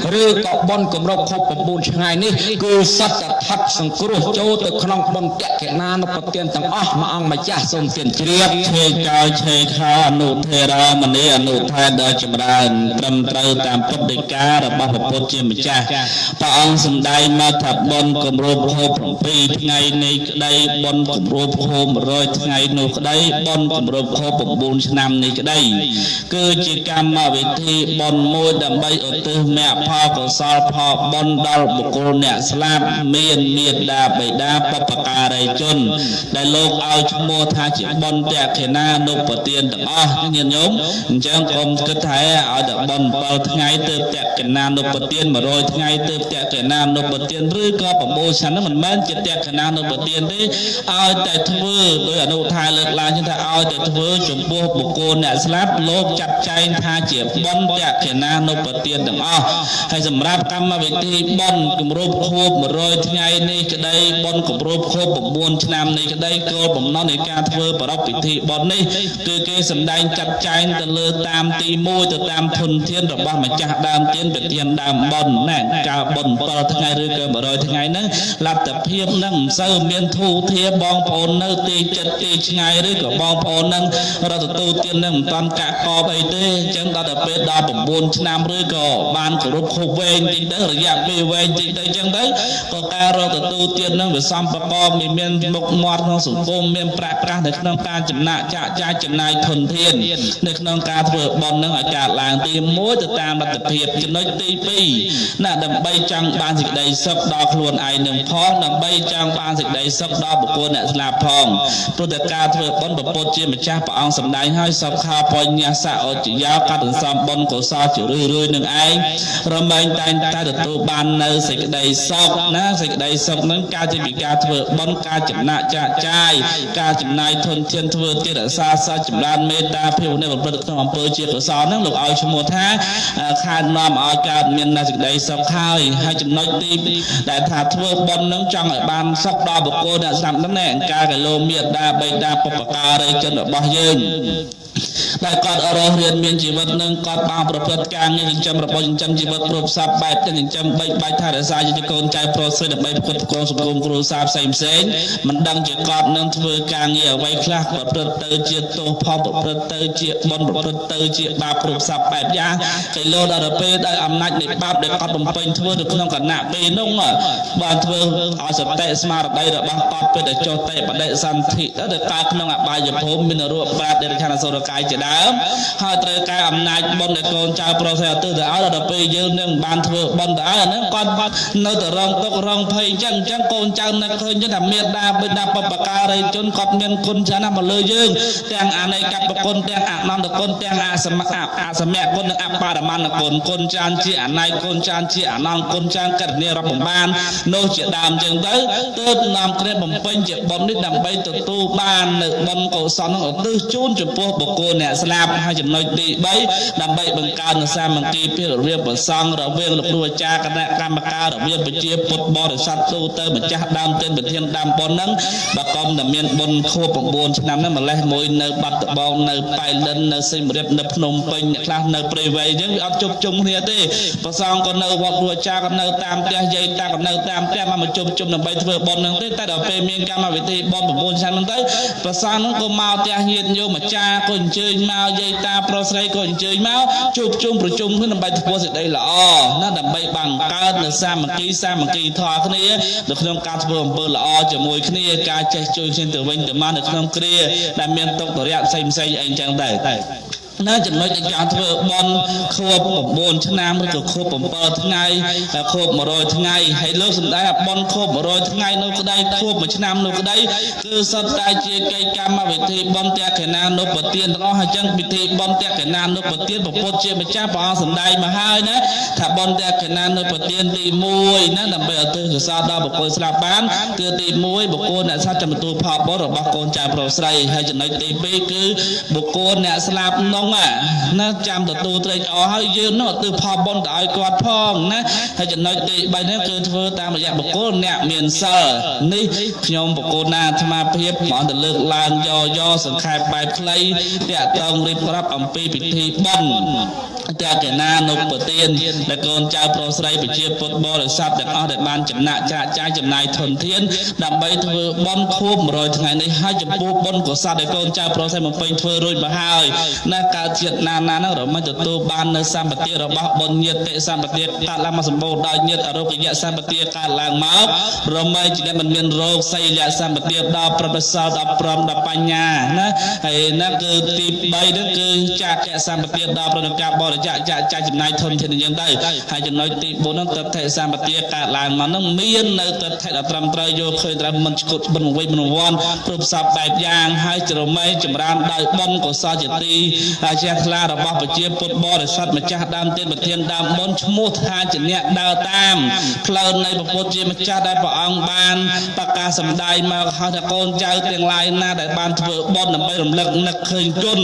หรือก็บอลกมรบคุบปุ่มบุญไงนี่คือสัจทัดสังกรุโจตขนมบอลแกะแกนานปเตียนต่างอ้อมาอังมาจ้าส่งเตียนเรียบเชยกายเชยขาอนุเทรามันนี่อนุทายดาจมรานตรมเตอตามปฏิการะบาปพุทธเจมจ้าพระองค์สมได้มาถับบอลกมรบคุบปีไงในได้บอลกมรบคุบรอยไงนุกได้บอลกมรบคุบปุ่มบุญนำในก็ได้คือจิกรรมมาวิธีบอลมวยดำใบอุตแม่พ่อก็สอพ่อบอลดาวบุกเนี่ยสลามเมียนดาใบดาปปการายจนได้โลกเอาชโมทาจิบอลแจกเขนานุปเตียนต่างอ้อเงียนยงจังคมกระไทยเอาแต่บอลเป่าไงเติมแจกเขนานุปเตียนมาโรยไงเติมแจกเขนานุปเตียนหรือก็ปโมชันนั้นมันจะแจกเขนานุปเตียนได้เอาแต่ทั่วโดยอนุทายเลิกลาจึงถ้าเอาแต่ทั่วจมบุกโกนเนี่ยสลับโลกจับใจทาเจียบบอลแจกเขนานุปเตียนต่างอ้อให้สำหรับกรรมวิธีบอลกลุ่มรูปโคบมาโรยไงนี่ก็ได้บอลกลุ่มรูปโคบบุญชนำนี่ก็ได้โกลผมน้องในการเทอประรบพิธีบอลนี่คือเกสำได้จับใจแต่เลือตามตีมวยแต่ตามทุนเทียนระบำมาจากดามเทียนเป็นเทียนดามบอลแน่กาบอลเปิดไงหรือเกิดมาโรยไงนั้นหลับแต่เพียบนั่งเสื่อเมียนทูเทียบองพลนั่งตีจัดตีไงหรือกับบองพลนั่งเราจะตูเทียนนั่งตอนกะกอไปเต้จังตาแต่เป็ดดาวผมบุญชนำหรือก็บ้านของรถโคเวนจริงเด้อระยะเวเวนจริงได้จังได้ก็การเราจะตูเทียนนั่งไปซ้ำประกอบมีเมียนบกมอดของสังคมเมียนประกาศในขนมการจำนาจะจ่ายจำนายทนเทียนในขนมการเถื่อบอลนั่งอากาศลางตีมวยจะตามรัตเพียบจะน้อยตีปีน่าดำใบจังบานสิกใดซับดอกลวนไอหนึ่งพ้องดำใบจังบานสิกใดซับดอกบุคคลเนี่ยสลาพองตัวแต่การเถื่อบอลแบบโปรเจมาจ้าปะองสำได้ให้ซับข้าวปอยยาสะอจิยาวการถึงซ้ำบอลของซาจิรื่อยหนึ่งไอเราไม่ได้แต่ตัวบานในสิกใดซับนะสิกใดซับนั้นการจะมีการเถื่อบอลการจำนาจะจ่ายการจำนายทนเทียนเถื่อเจริญซาจำนานเมตตาเพียวในบทประดิษฐ์ของเปิดเจียร์สอนนั่งหลบเอาชโมท่าขานนอมเอาการเมียนนาสิกใดซับข้าวให้จำน้อยตีแต่ถ้าเถื่อบอลนั่งจังบานซับดอกบุกโกเนี่ยสามตำแหน่งการกับโลเมียดาใบดาปปการอะไรจนบ่ยืน ដែលគាត់អររៀនមានជីវិតនឹងគាត់បានប្រព្រឹត្តការងារចិញ្ចឹមរបស់ចិញ្ចឹមជីវិតគ្រប់សពបែបទាំងចិញ្ចឹមបីបាច់ថែរក្សាជាកូនចៅប្រុសស្រីដើម្បីប្រកួតប្រជែងសង្គមគ្រួសារផ្សេងមិនដឹងជាគាត់នឹងធ្វើការងារអ្វីខ្លះប្រព្រឹត្តទៅជាទោសផលប្រព្រឹត្តទៅជាបុណ្យប្រព្រឹត្តទៅជាបាបគ្រប់សពបែបយ៉ាងគេលោដល់ទៅពេលដែលអំណាចនៃបាបដែលគាត់បំពេញធ្វើនៅក្នុងគណៈពេលនោះបានធ្វើឲ្យសតិស្មារតីរបស់គាត់ពេលដែលចុះតេបដិសន្ធិទៅកើតក្នុងអបាយភូមិមានរូបប្រាតដែលខណៈសូរកាយជាដើមហើយត្រូវការអំណាចបុណ្យដែលកូនចៅប្រុសស្រីទៅឲ្យដល់ពេលយើងនឹងបានធ្វើបុណ្យទៅឲ្យអាហ្នឹងគាត់នៅតែរងទុក្ខរងភ័យអញ្ចឹងកូនចៅនឹកឃើញថាមេត្តាបិតាបព្វការីជនគាត់មានគុណច្រើនណាស់មកលើយើងទាំងអនេកប្បគុណទាំងអនន្តគុណទាំងអសមគុណនិងអបរមន្តគុណគុណច្រើនជាអនេកគុណច្រើនជាអនន្តគុណច្រើនកតនីរាប់បំបាននោះជាដើមអញ្ចឹងទៅទើបនាំគ្នាបំពេញជាបុណ្យនេះដើម្បីទទួលបាននៅបុណ្យកុសលនោះឧទ្ទិសជូនចំពោះបុគ្គលអ្នកស្លាប់ហើយចំណុចទី3ដើម្បីបង្កើនសាមគ្គីភាពរវាងព្រះសង្ឃរវាងលោកគ្រូអាចារ្យគណៈកម្មការរវាងប្រជាពុទ្ធបរិស័ទទូទៅម្ចាស់ដើមទានប្រធានដើមបុណ្យហ្នឹងបើកុំតែមានបុណ្យខួប9ឆ្នាំហ្នឹងម្លេះមួយនៅបាត់ដំបងនៅប៉ៃលិននៅសៀមរាបនៅភ្នំពេញអ្នកខ្លះនៅព្រៃវែងអញ្ចឹងវាអត់ជប់ជុំគ្នាទេព្រះសង្ឃក៏នៅវត្តគ្រូអាចារ្យក៏នៅតាមផ្ទះយាយតាក៏នៅតាមផ្ទះមកជុំដើម្បីធ្វើបុណ្យហ្នឹងទេតែដល់ពេលមានកម្មវិធីបុណ្យ9ឆ្នាំហ្នឹងទៅព្រះសង្ឃហ្នឹងក៏មកផ្ទះញាតិញោមអាចារ្យក៏អញ្ជើញមកយាយតាប្រុសស្រីក៏អញ្ជើញមកជួបជុំប្រជុំគ្នាដើម្បីធ្វើសេចក្តីល្អណាដើម្បីបង្កើតនៅសាមគ្គីធម៌គ្នានៅក្នុងការធ្វើអំពើល្អជាមួយគ្នាការចេះជួយគ្នាទៅវិញទៅមកនៅក្នុងគ្រាដែលមានទុក្ខធរៈផ្សេងអីចឹងដែរណាចំណុចនៃការធ្វើបុណ្យខួប9ឆ្នាំឬក៏ខួប7ថ្ងៃខួប100ថ្ងៃហើយលោកសំដែងបុណ្យខួប100ថ្ងៃនោះក្តីខួប1ឆ្នាំនោះក្តីគឺសុទ្ធតែជាកិច្ចកម្មវិធីបុណ្យតក្កណានុបទានទាំងអស់ហើយចឹងពិធីបុណ្យតក្កណានុបទានពុទ្ធជាម្ចាស់ព្រះអង្គសំដែងមកហើយណាថាបុណ្យតក្កណានុបទានទី1ណាដើម្បីឧទ្ទិសកុសលដល់បុគ្គលស្លាប់បានគឺទី1បុគ្គលអ្នកស្លាប់ចាំទទួលផលបុណ្យរបស់កូនចៅប្រុសស្រីហើយចំណុចទី2គឺបុគ្គលអ្នកស្លាប់នោះណាចាំទទួលត្រេកអរហើយយើងនោះទៅផលបុណ្យទៅឲ្យគាត់ផងណាហើយចំណុចទី3នេះគឺធ្វើតាមរយៈបុគ្គលអ្នកមានសិលនេះខ្ញុំបុគ្គលណាអាត្មាភាពមកទៅលើកឡើងយកសង្ខេបបែបខ្លីតាក់ទងរៀបរាប់អំពីពិធីបុណ្យតក្កណានុបទានដែលកូនចៅប្រុសស្រីប្រជាពុទ្ធបរិស័ទទាំងអស់ដែលបានចំណាក់ចាកចាយចំណាយធនធានដើម្បីធ្វើបុណ្យខួប100ថ្ងៃនេះហើយចំពោះបុណ្យកុសលដែលកូនចៅប្រុសស្រីបំពេញធ្វើរួចមកហើយណាកើតជាតិណានោះរមិនទទួលបាននៅសម្បត្តិរបស់បុណ្យញាតិសម្បត្តិកើតឡើងមកសម្បូរដោយញាតិអរោគយៈសម្បត្តិកើតឡើងមករមែងជាមិនមានរោគសីលៈសម្បត្តិដល់ប្រតិសោដល់ព្រមដល់បញ្ញាណាហើយណាគឺទី3នោះគឺចាកៈសម្បត្តិដល់ប្រតិការបរិច្ចាគចំណាយធនធានយ៉ាងទៅហើយចំណុចទី4នោះទិដ្ឋិសម្បត្តិកើតឡើងមកនោះមាននៅទិដ្ឋិដល់ត្រឹមត្រូវយកឃើញត្រឹមមិនឈុតមិនវិញមិនវ័នគ្រប់សពបែបយ៉ាងហើយជ្រមែងចម្រើនដោយបុណ្យកុសលជាទីជ្រះថ្លារបស់ប្រជាពុទ្ធបរិស័ទម្ចាស់ដើមទានប្រធានដើមបុណ្យឈ្មោះថាជាអ្នកដើរតាមផ្លូវនៃព្រះពុទ្ធជាម្ចាស់ដែលព្រះអង្គបានប្រកាសសម្ដែងមកហើយថាកូនចៅទាំងឡាយណាដែលបានធ្វើបុណ្យដើម្បីរំលឹកនឹកឃើញគុណ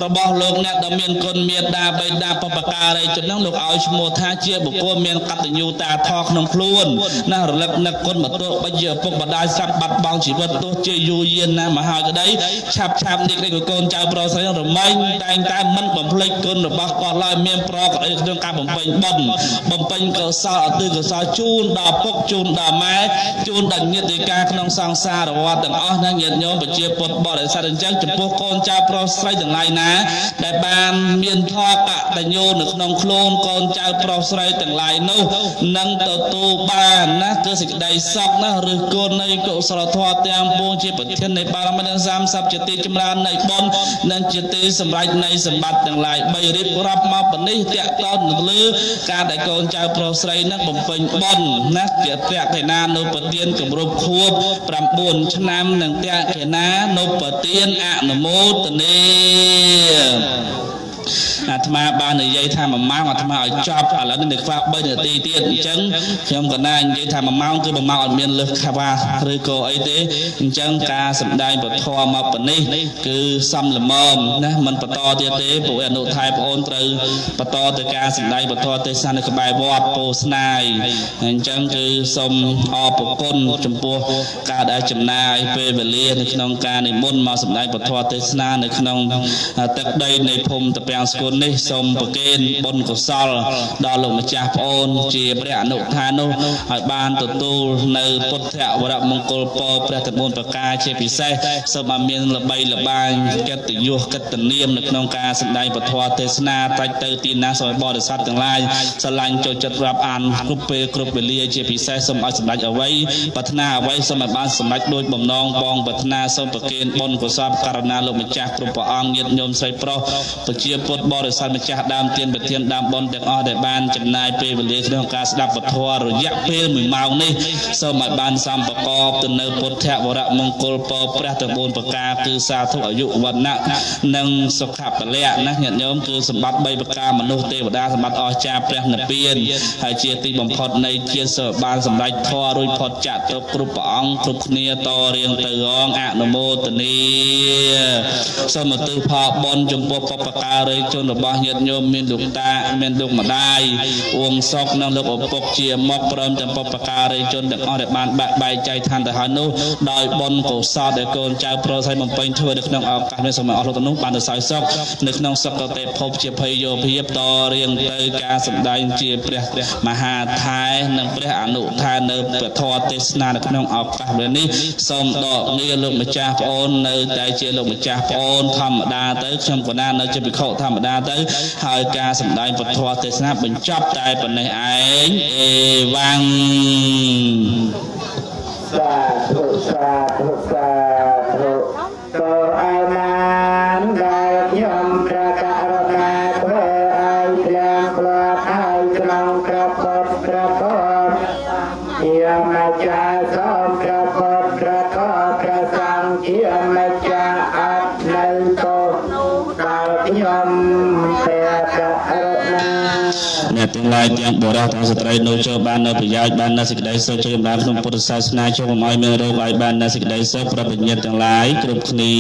របស់លោកអ្នកដែលមានគុណមេត្តាបិតាបព្វការីជននោះលោកឲ្យឈ្មោះថាជាបុគ្គលមានកតញ្ញូតាធម៌ក្នុងខ្លួនណារលឹកនឹកគុណមកទោះបីជាឪពុកម្ដាយស្លាប់បាត់បង់ជីវិតទោះជាយូរយារណាមហាក្ដីឆាប់នេះក្ដីកូនចៅប្រុសស្រីរមែងតែងតែមិនបំភ្លេចគុណរបស់គាត់ឡើយមានប្រកបក្នុងការបំពេញបុណ្យបំពេញកុសលឧទ្ទិសកុសលជូនដល់ពុកជូនដល់ម៉ែជូនដល់ញាតិការក្នុងសង្សារវត្តទាំងអស់ណាញាតិញោមប្រជាពុទ្ធបរិស័ទអញ្ចឹងចំពោះកូនចៅប្រុសស្រីទាំងឡាយណាដែលបានមានធម៌កតញ្ញូនៅក្នុងខ្លួនកូនចៅប្រុសស្រីទាំងឡាយនោះនឹងទទួលបានណាគឺសេចក្តីសុខណាឬគុណនៃកុសលធម៌ទាំងពួងជាប្រធាននៃបារមីទាំង30ជាទីចម្រើននៃបុណ្យនិងជាទីសម្រេចនៃសម្បត្តិទាំងឡាយ3រៀបរាប់មកប៉ុណ្នេះតាក់ទងទៅលើការដែលកូនចៅប្រុសស្រីនឹងបំពេញបុណ្យណាជាតក្កណានុបទានគម្រប់ខួប9ឆ្នាំនិងតក្កណានុបទានអនុមោទនា អាត្មាបាននិយាយថា1ម៉ោងអាត្មាឲ្យចប់ឥឡូវនេះខ្វះ3នាទីទៀតអញ្ចឹងខ្ញុំក៏ណានិយាយថា1ម៉ោងគឺ1ម៉ោងអត់មានលើសខាវ៉ាឬក៏អីទេអញ្ចឹងការសម្ដែងពធមកប៉ុណ្នេះគឺសំលមមណាមិនបន្តទៀតទេពួកអនុថែបងអូនត្រូវបន្តទៅការសម្ដែងពធទេសនានៅក្បែរវត្តពោស្នាយអញ្ចឹងគឺសូមអរគុណចំពោះការដែលចំណាយពេលវេលានៅក្នុងការនិមន្តមកសម្ដែងពធទេសនានៅក្នុងទឹកដីនៃភូមិតាពាំងស្គននេះសូមប្រគេនបុណ្យកុសលដល់លោកម្ចាស់ប្អូនជាព្រះអនុឋាននោះឲ្យបានទទួលនៅពុទ្ធវរមង្គលពរព្រះតមុនប្រការជាពិសេសសូមឲ្យមានល្បីល្បាញកិត្តិយសកិត្តិនាមនៅក្នុងការសម្ដែងពធទេសនាតាច់ទៅទីណាសូមបរិស័ទទាំងឡាយស្រឡាញ់ចូលចិត្តរាប់អានគ្រប់ពេលគ្រប់វេលាជាពិសេសសូមឲ្យសម្ដេចអ្វីប្រាថ្នាអ្វីសូមឲ្យបានសម្រេចដោយបំណងបងប្រាថ្នាសូមប្រគេនបុណ្យកុសលករណាលោកម្ចាស់គ្រប់ព្រះអង្គញាតិញោមស្រីប្រុសប្រជាពុទ្ធបរិស័ទម្ចាស់ដើមទានប្រធានដើមបុណ្យទាំងអស់ដែលបានចំណាយពេលវេលាក្នុងការស្ដាប់ពធរយៈពេល1ម៉ោងនេះសូមឲ្យបានសម្បកបទៅនៅពុទ្ធវរមង្គលពរព្រះទាំង4ប្រការគឺសាធុអាយុវណ្ណៈនិងសុខៈពលៈណាញាតិញោមគឺសម្បត្តិ3ប្រការមនុស្សទេវតាសម្បត្តិអស្ចារ្យព្រះនិព្វានហើយជាទីបំផុតនៃជាសូមបានសម្រេចធម៌រួចផុតចាកទុក្ខគ្រប់ព្រះអង្គគ្រប់គ្នាតរៀងទៅរងអនុមោទនីសូមឧទ្ទិសផលបុណ្យចំពោះបុព្វការីជនរបស់ញាតិញោមមានលោកតាមានលោកម្ដាយអួងសុកនិងលោកឪពុកជាមកព្រមទាំងបុព្វការីជនទាំងអស់ដែលបានបាក់បែកចែកឋានទៅហើយនោះដោយបុណ្យកុសលដែលកូនចៅប្រុសស្រីបំពេញធ្វើនៅក្នុងឱកាសនេះសូមឲ្យអស់លោកទាំងនោះបានទៅសោយសុខនៅក្នុងសុគតិភពជាភ័យយោភាពតរៀងទៅការសម្ដែងជាព្រះមហាថែនិងព្រះអនុថែនៅពធទេសនានៅក្នុងឱកាសនេះសូមដកងារលោកម្ចាស់ប្អូននៅតែជាលោកម្ចាស់ប្អូនធម្មតាទៅខ្ញុំក៏ណានៅជាភិក្ខុធម្មតាទៅហើយការសម្ដែងពធទេសនាបញ្ចប់តែប៉ុណ្ណេះឯងអេវ៉ាំងសាធុសាធុសាធុតើអាណានដែលខ្ញុំប្រកាសណាធ្វើឲ្យក្លាំងក្លាត់ឲ្យក្នុងក្រពតក្រពតជាម្ចាស់សូមក្រពតក្រកប្រសង្ឃជាម្ចាស់អត់នៅទោសដល់ខ្ញុំព្រះករុណាអ្នកទាំងឡាយទាំងបុរសទាំងស្ត្រីនោះចូលបាននៅប្រយោជន៍បាននៅសេចក្តីសុខជួយបានក្នុងពុទ្ធសាសនាចូលមកឲ្យមានរោគឲ្យបាននៅសេចក្តីសុខប្រពញ្ញទាំងឡាយគ្រប់គ្នា